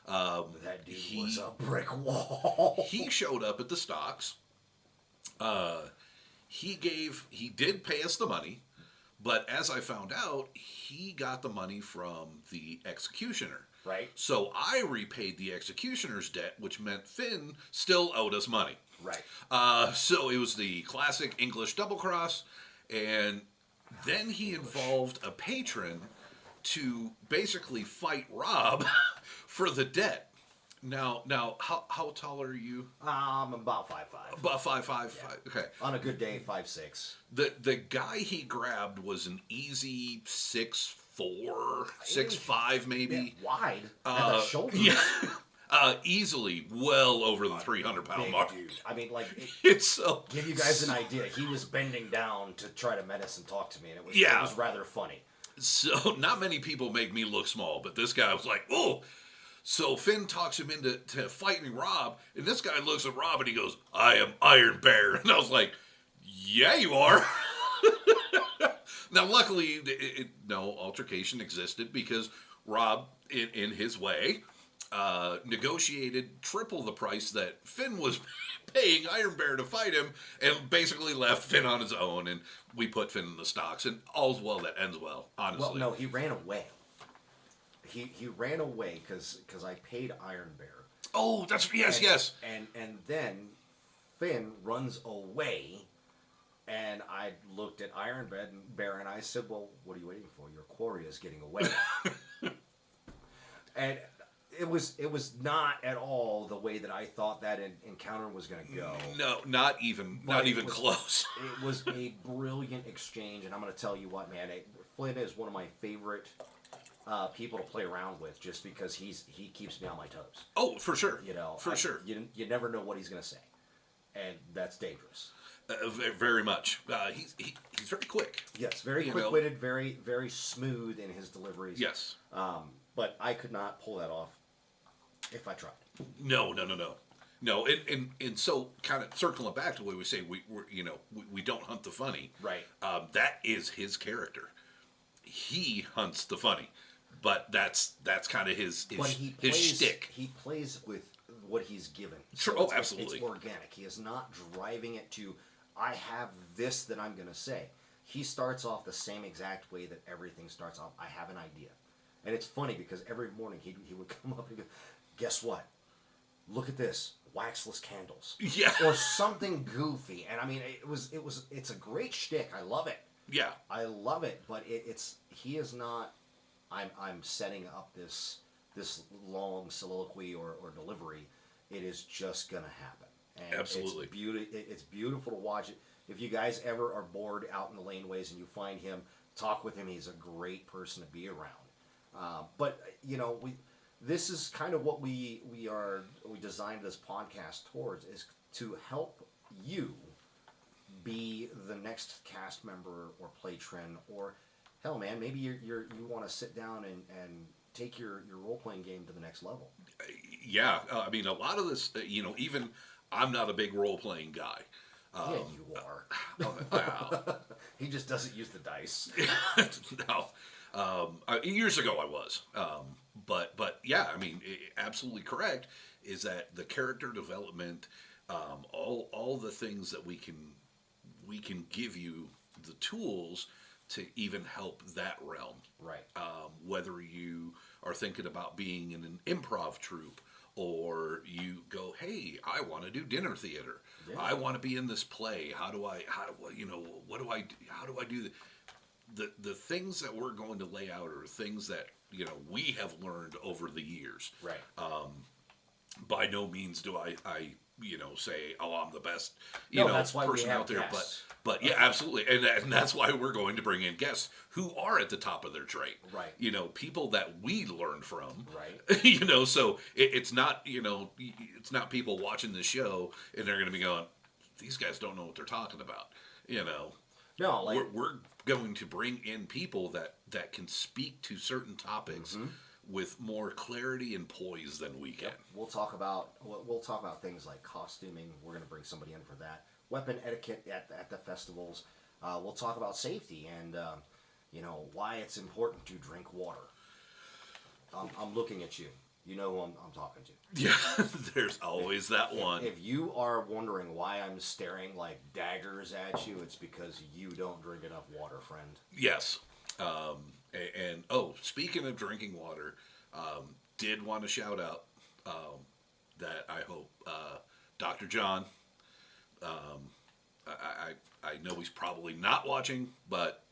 That dude was a brick wall. He showed up at the stocks. He did pay us the money, but as I found out, he got the money from the executioner. Right. So I repaid the executioner's debt, which meant Finn still owed us money. Right. So it was the classic English double cross, and then he involved a patron to basically fight Rob for the debt. Now, how tall are you? I'm about 5'5". About 5'5". Yeah. Okay. On a good day, 5'6". The guy he grabbed was an easy 6'4", 6'5", maybe. Yeah, wide at the shoulders. Yeah. Easily well over the 300-pound mark. Dude. I mean, like, it's so. Give you guys an idea. He was bending down to try to menace and talk to me, and it was rather funny. So not many people make me look small, but this guy was like, oh. So Finn talks him into fighting Rob, and this guy looks at Rob and he goes, I am Iron Bear. And I was like, yeah, you are. Now, luckily, no altercation existed because Rob, in his way, negotiated triple the price that Finn was paying Iron Bear to fight him, and basically left Finn on his own, and we put Finn in the stocks, and all's well that ends well, honestly. Well, no, he ran away. He ran away because I paid Iron Bear. Oh, that's yes. And then Finn runs away, and I looked at Iron Bear and I said, "Well, what are you waiting for? Your quarry is getting away." And it was not at all the way that I thought that encounter was going to go. No, not even close. It was a brilliant exchange, and I'm going to tell you what, man. Flynn is one of my favorite people to play around with, just because he keeps me on my toes. Oh, for sure. You know, for sure. You never know what he's going to say, and that's dangerous. Very much. He's very quick. Yes, very quick-witted, very very smooth in his deliveries. Yes. But I could not pull that off if I tried. No. And so kind of circling back to what we say, we don't hunt the funny. Right. That is his character. He hunts the funny, but that's kind of his shtick. He plays with what he's given. Sure. So Absolutely. It's organic. He is not driving it to, I have this that I'm going to say. He starts off the same exact way that everything starts off. I have an idea. And it's funny because every morning he would come up and go, "Guess what? Look at this, waxless candles." Yeah. Or something goofy. And I mean, it's a great shtick. I love it. Yeah. I love it. But he is not. I'm setting up this long soliloquy or delivery. It is just gonna happen. And Absolutely. It's beautiful to watch it. If you guys ever are bored out in the laneways and you find him, talk with him. He's a great person to be around. But this is kind of what we designed this podcast towards, is to help you be the next cast member or patron, or hell, man, maybe you want to sit down and take your role playing game to the next level. Yeah, I mean, a lot of this, even I'm not a big role playing guy. Yeah, you are. Wow. He just doesn't use the dice. No. Years ago I was, but yeah, I mean, absolutely correct is that the character development, all the things that we can give you the tools to even help that realm. Right. Whether you are thinking about being in an improv troupe, or you go, "Hey, I want to do dinner theater. Yeah. I want to be in this play. How do I do that?" The things that we're going to lay out are things that we have learned over the years. Right. By no means do I say, "Oh, I'm the best that's why person we have out there," guests. but yeah, absolutely, and that's why we're going to bring in guests who are at the top of their trade. Right. People that we learn from. Right. So it's not it's not people watching the show and they're going to be going, "These guys don't know what they're talking about." No, we're going to bring in people that can speak to certain topics with more clarity and poise than we can. Yep. We'll talk about things like costuming. We're going to bring somebody in for that. Weapon etiquette at the festivals. We'll talk about safety and why it's important to drink water. I'm looking at you. You know who I'm talking to. Yeah, there's always that one. If you are wondering why I'm staring like daggers at you, it's because you don't drink enough water, friend. Yes. And speaking of drinking water, did want to shout out that I hope Dr. John, I know he's probably not watching, but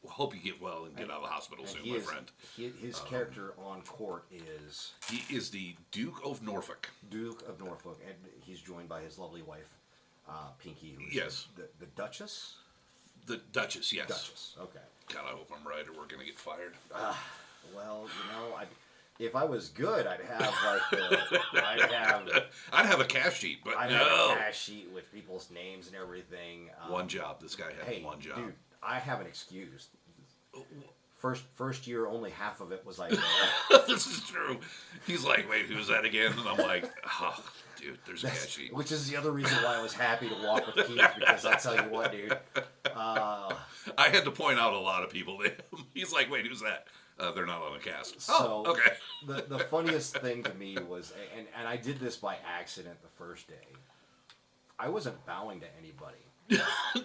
hope you get well and get out of the hospital soon, my friend. His character on court is... He is the Duke of Norfolk. Duke of Norfolk, and he's joined by his lovely wife, Pinky, who's yes. the Duchess? The Duchess, yes. Duchess, okay. God, I hope I'm right or we're going to get fired. Well, if I was good, I'd have a cash sheet, but I'd have a cash sheet with people's names and everything. One job. This guy had one job. Dude, I have an excuse. First year, only half of it was like... This is true. He's like, "Wait, who's that again?" And I'm like, "Oh, dude, there's a cash sheet." Which is the other reason why I was happy to walk with Keith, because I'll tell you what, dude. I had to point out a lot of people to him. He's like, "Wait, who's that?" They're not on the cast. So, okay. the funniest thing to me was, and I did this by accident the first day, I wasn't bowing to anybody. No.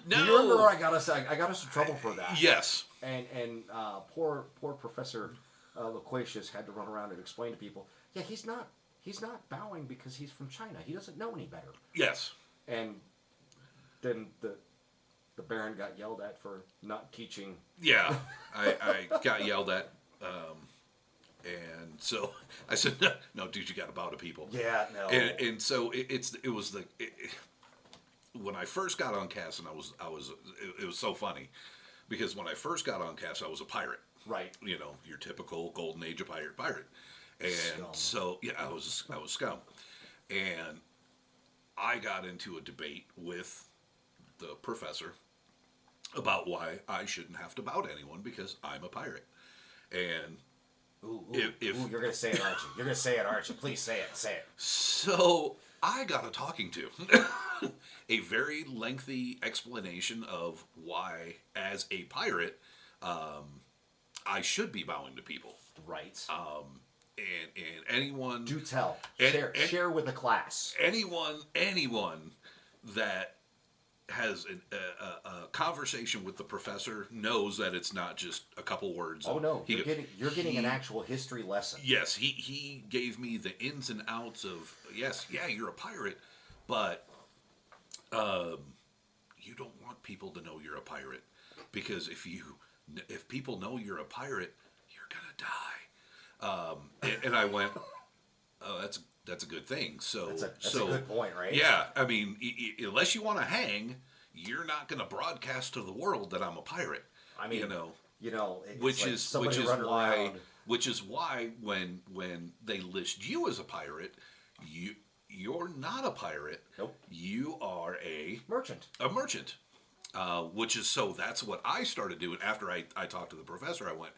Do you remember I got us in trouble for that? Yes. And poor Professor Loquacious had to run around and explain to people, yeah, he's not he's not bowing because he's from China. He doesn't know any better. Yes. And then the Baron got yelled at for not teaching. Yeah, I got yelled at, and so I said, "No, dude, you got to bow to people." Yeah, no. And so when I first got on cast, and it was so funny because when I first got on cast, I was a pirate. Right. You know, your typical golden age of pirate, and Scum. so yeah, I was scum, and I got into a debate with the professor about why I shouldn't have to bow to anyone because I'm a pirate. And Ooh, if you're going to say it, aren't you? You're going to say it, aren't you? Please say it. Say it. So I got a talking to. A very lengthy explanation of why, as a pirate, I should be bowing to people. Right. And anyone... Do tell. Share with the class. Anyone that has a conversation with the professor knows that it's not just a couple words. Oh no, you're getting an actual history lesson. Yes, he gave me the ins and outs of you're a pirate, but you don't want people to know you're a pirate because if people know you're a pirate, you're gonna die. And I went, oh, that's a good thing. So that's a good point, right? Yeah, I mean, unless you want to hang, you're not going to broadcast to the world that I'm a pirate. I mean, it's which is why when they list you as a pirate, you're not a pirate. Nope. You are a merchant. A merchant. That's what I started doing after I talked to the professor. I went,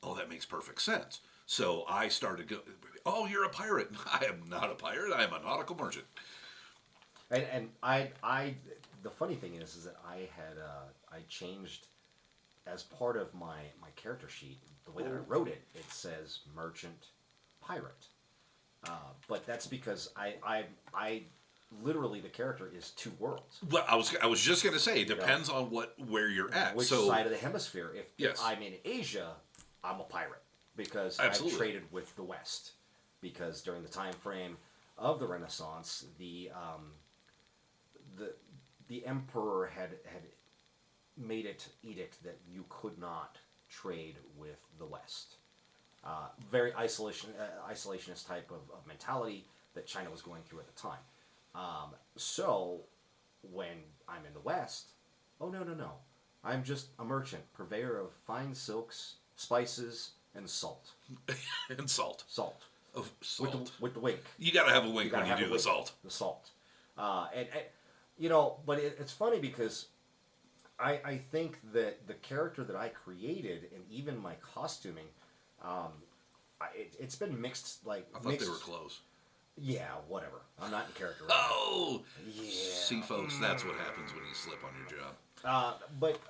oh, that makes perfect sense. So I started going, oh, you're a pirate. I am not a pirate. I am a nautical merchant. And I the funny thing is that I changed as part of my character sheet, the way that I wrote it, it says merchant pirate. But that's because I literally the character is two worlds. Well, I was just gonna say, it depends on where you're at. Which side of the hemisphere. If Yes. I'm in Asia, I'm a pirate. Because Absolutely. I've traded with the West. Because during the time frame of the Renaissance, the emperor had made it edict that you could not trade with the West. Very isolationist type of mentality that China was going through at the time. So when I'm in the West, oh no, I'm just a merchant, purveyor of fine silks, spices, and salt. And salt. Salt. Of salt. With the wink. You gotta have a wink when you do the salt. The salt. And but it's funny because I think that the character that I created and even my costuming, it's been mixed like. I thought they were clothes. Yeah, whatever. I'm not in character. Right Oh! now. Yeah. See, folks, that's what happens when you slip on your job. But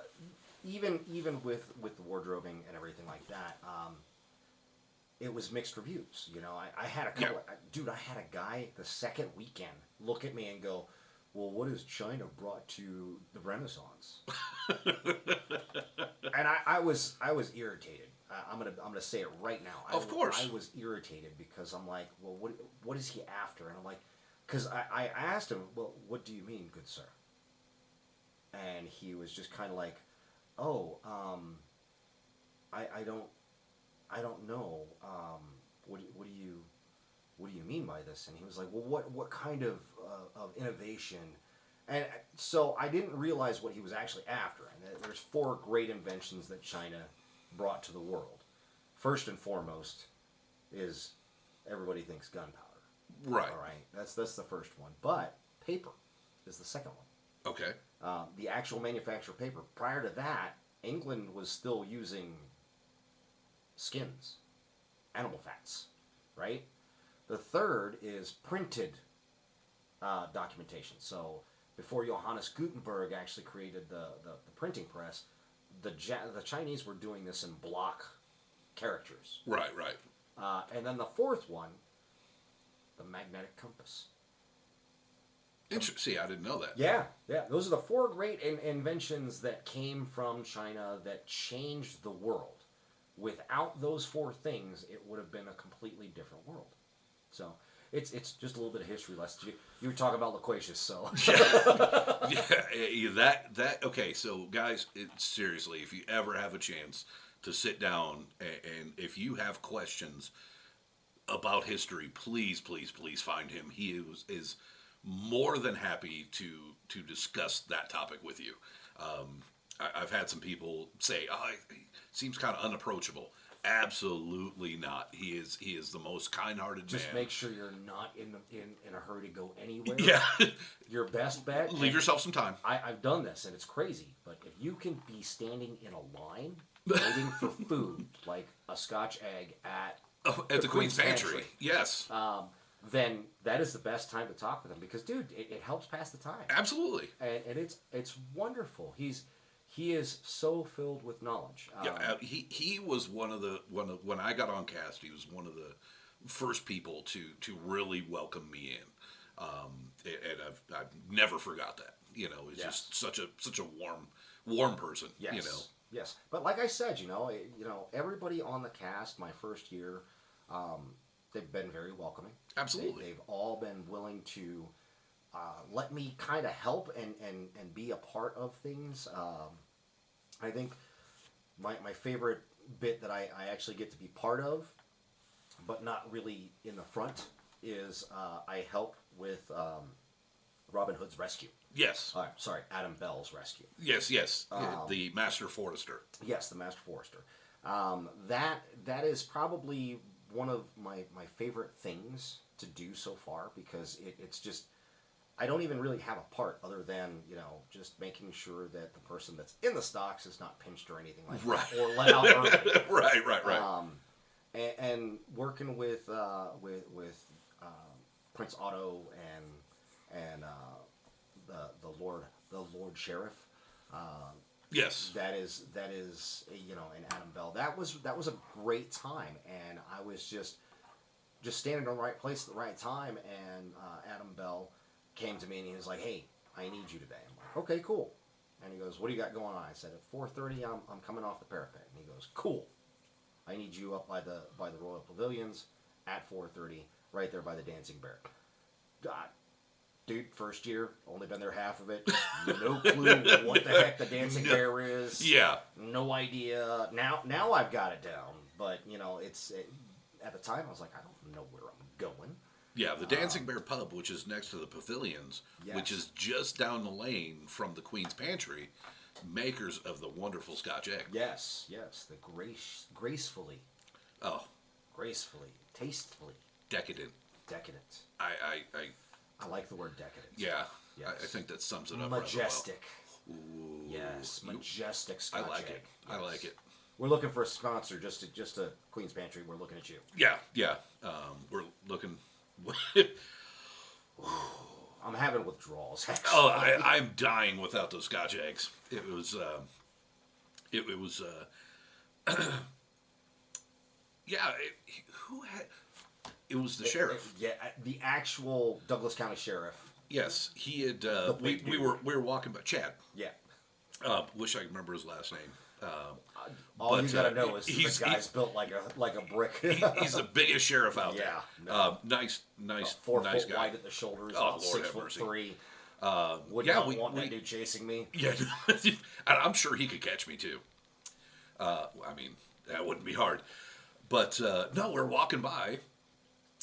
even with the wardrobing and everything like that, it was mixed reviews. I had a couple. Dude, I had a guy the second weekend look at me and go, "Well, what has China brought to the Renaissance?" And I was irritated. I'm gonna say it right now. Of course. I was irritated because I'm like, well, what is he after? And I'm like, because I asked him, well, what do you mean, good sir? And he was just kind of like, oh, I don't know. What do you mean by this? And he was like, well, what kind of innovation? And so I didn't realize what he was actually after. And there's 4 great inventions that China brought to the world. First and foremost is everybody thinks gunpowder. Right. All right. That's the first one. But paper is the second one. Okay. The actual manufacture of paper. Prior to that, England was still using skins, animal fats, right? The third is printed documentation. So before Johannes Gutenberg actually created the printing press, the Chinese were doing this in block characters. Right. And then the fourth one, the magnetic compass. See, I didn't know that. Yeah. Those are the 4 great inventions that came from China that changed the world. Without those 4 things, it would have been a completely different world. So, it's just a little bit of history lesson. You were talking about loquacious, so Okay. So guys, seriously, if you ever have a chance to sit down and if you have questions about history, please, please, please find him. He is more than happy to discuss that topic with you. I've had some people say, "Oh, he seems kind of unapproachable." Absolutely not. He is the most kind-hearted just man. make sure you're not in a hurry to go anywhere. Yeah. Your best bet. Leave yourself some time. I've done this, and it's crazy. But if you can be standing in a line waiting for food, like a Scotch egg at The Queen's Pantry. Yes. then that is the best time to talk with him because, dude, it helps pass the time. Absolutely. And it's wonderful. He is so filled with knowledge. He was one of when I got on cast, he was one of the first people to really welcome me in, and I've never forgot that. You know, he's just such a warm person. Yes. You know. Yes, but like I said, everybody on the cast my first year, they've been very welcoming. Absolutely. They've all been willing to let me kind of help and be a part of things. I think my favorite bit that I actually get to be part of, but not really in the front, is I help with Robin Hood's rescue. Yes. Sorry, Adam Bell's rescue. Yes. The Master Forester. Yes, the Master Forester. That is probably one of my favorite things to do so far because it's just I don't even really have a part other than just making sure that the person that's in the stocks is not pinched or anything like that or let out early. Right. And working with Prince Otto and the Lord Sheriff. Yes. That is and Adam Bell. That was a great time, and I was just standing in the right place at the right time, and Adam Bell came to me and he was like, "Hey, I need you today." I'm like, "Okay, cool." And he goes, "What do you got going on?" I said, "At 4:30, I'm coming off the parapet." And he goes, "Cool. I need you up by the Royal Pavilions at 4:30, right there by the Dancing Bear." God, dude, first year, only been there half of it. No clue what the heck the Dancing Bear is. Yeah. No idea. Now I've got it down, but at the time I was like, I don't know where I'm going. Yeah, the Dancing Bear Pub, which is next to the Pavilions, which is just down the lane from the Queen's Pantry, makers of the wonderful Scotch egg. Yes, the gracefully, tastefully, decadent. I like the word decadent. Yeah, yes. I think that sums it up. Majestic. Rather well. Ooh, yes, majestic Scotch I like egg. it. Yes. I like it. We're looking for a sponsor, just a Queen's Pantry. We're looking at you. Yeah. We're looking. I'm having withdrawals. Actually. Oh, I'm dying without those Scotch eggs. It was. Yeah. Who had? It was the sheriff. The actual Douglas County Sheriff. Yes, he had. We were walking by Chad. Yeah. Wish I could remember his last name. All you gotta know is the guy's built like a brick. He's the biggest sheriff out there. No. Nice, 4 nice foot guy. wide at the shoulders. Oh, about Lord 6'3". Would yeah, not want that dude chasing me. Yeah, I'm sure he could catch me too. I mean, that wouldn't be hard. But no, we're walking by.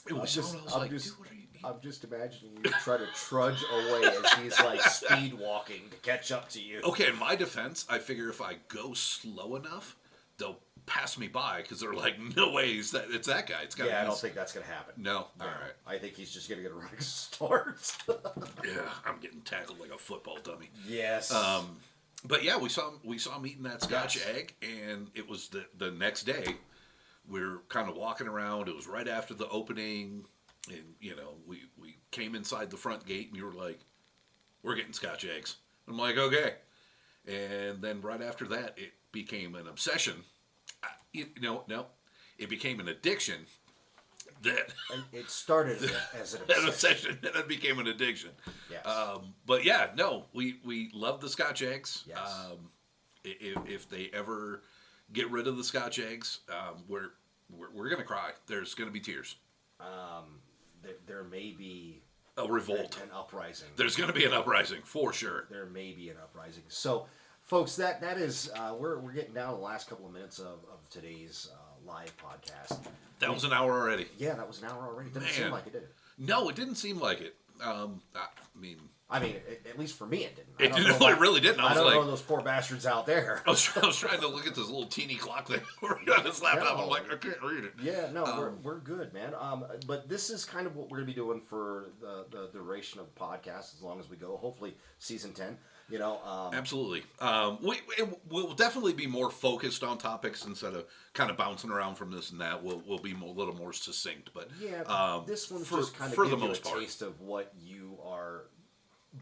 It was dude, what are you doing? I'm just imagining you try to trudge away as he's like speed walking to catch up to you. Okay, in my defense, I figure if I go slow enough, they'll pass me by because they're like, no way, it's that guy. It's got. Yeah, I don't think that's gonna happen. No, all right. I think he's just gonna get a running start. Yeah, I'm getting tackled like a football dummy. Yes. But yeah, we saw him eating that Scotch egg, and it was the next day. We're kind of walking around. It was right after the opening, and we came inside the front gate, and you were like, "We're getting Scotch eggs." I'm like, "Okay." And then right after that, it became an obsession. No, it became an addiction. That it started as an obsession, and it became an addiction. Yes. But yeah, no, we love the Scotch eggs. Yes. If they ever get rid of the Scotch eggs, we're gonna cry. There's gonna be tears. there may be A revolt. an uprising. There's going to be an uprising for sure. There may be an uprising. So, folks, that is we're getting down to the last couple of minutes of today's live podcast. That was an hour already. Yeah, that was an hour already. Didn't seem like it did. No, it didn't seem like it. I mean, at least for me, it didn't. It really didn't. I don't know those poor bastards out there. I was trying to look at this little teeny clock thing on this laptop. I'm like, I can't read it. Yeah, no, we're good, man. But this is kind of what we're gonna be doing for the duration of the podcast, as long as we go. Hopefully, season 10. You know, absolutely. We'll definitely be more focused on topics instead of kind of bouncing around from this and that. We'll be a little more succinct. But yeah, this one's just kind of give you a taste of what you are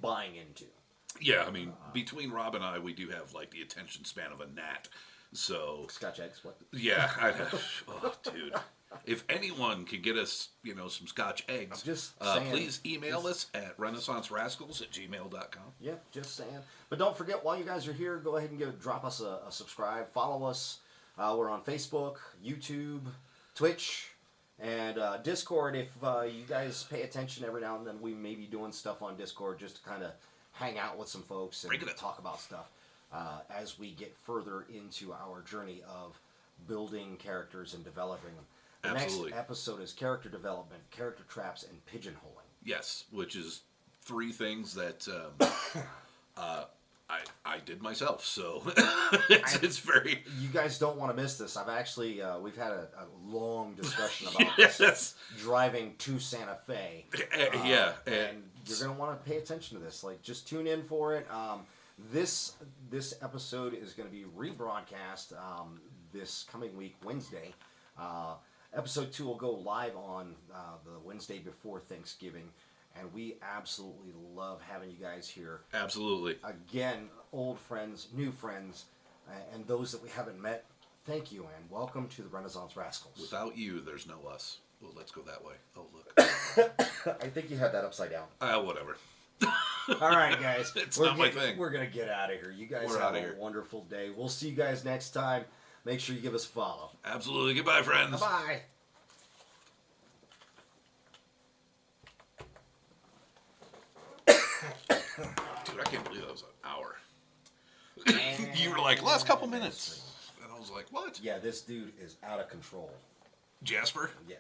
buying into. Yeah, I mean, between Rob and I, we do have like the attention span of a gnat. So Scotch eggs, what? Yeah, oh, dude. If anyone can get us, some Scotch eggs, please email us at renaissancerascals@gmail.com. Yeah, just saying. But don't forget, while you guys are here, go ahead and drop us a subscribe. Follow us. We're on Facebook, YouTube, Twitch, and Discord. If you guys pay attention every now and then, we may be doing stuff on Discord just to kind of hang out with some folks and talk about stuff as we get further into our journey of building characters and developing them. The Absolutely. next episode is character development, character traps, and pigeonholing. Yes, which is 3 things that I did myself. So it's very. You guys don't want to miss this. I've actually we've had a long discussion about this driving to Santa Fe. And you're gonna want to pay attention to this. Like, just tune in for it. This episode is going to be rebroadcast this coming week, Wednesday. Episode 2 will go live on the Wednesday before Thanksgiving, and we absolutely love having you guys here. Absolutely. Again, old friends, new friends, and those that we haven't met, thank you, and welcome to the Renaissance Rascals. Without you, there's no us. Well, let's go that way. Oh, look. I think you had that upside down. Whatever. All right, guys. It's not my thing. We're going to get out of here. You guys have a wonderful day. We'll see you guys next time. Make sure you give us a follow. Absolutely. Goodbye, friends. Bye. Dude, I can't believe that was an hour. You were like, last couple minutes. And I was like, what? Yeah, this dude is out of control. Jasper? Yeah.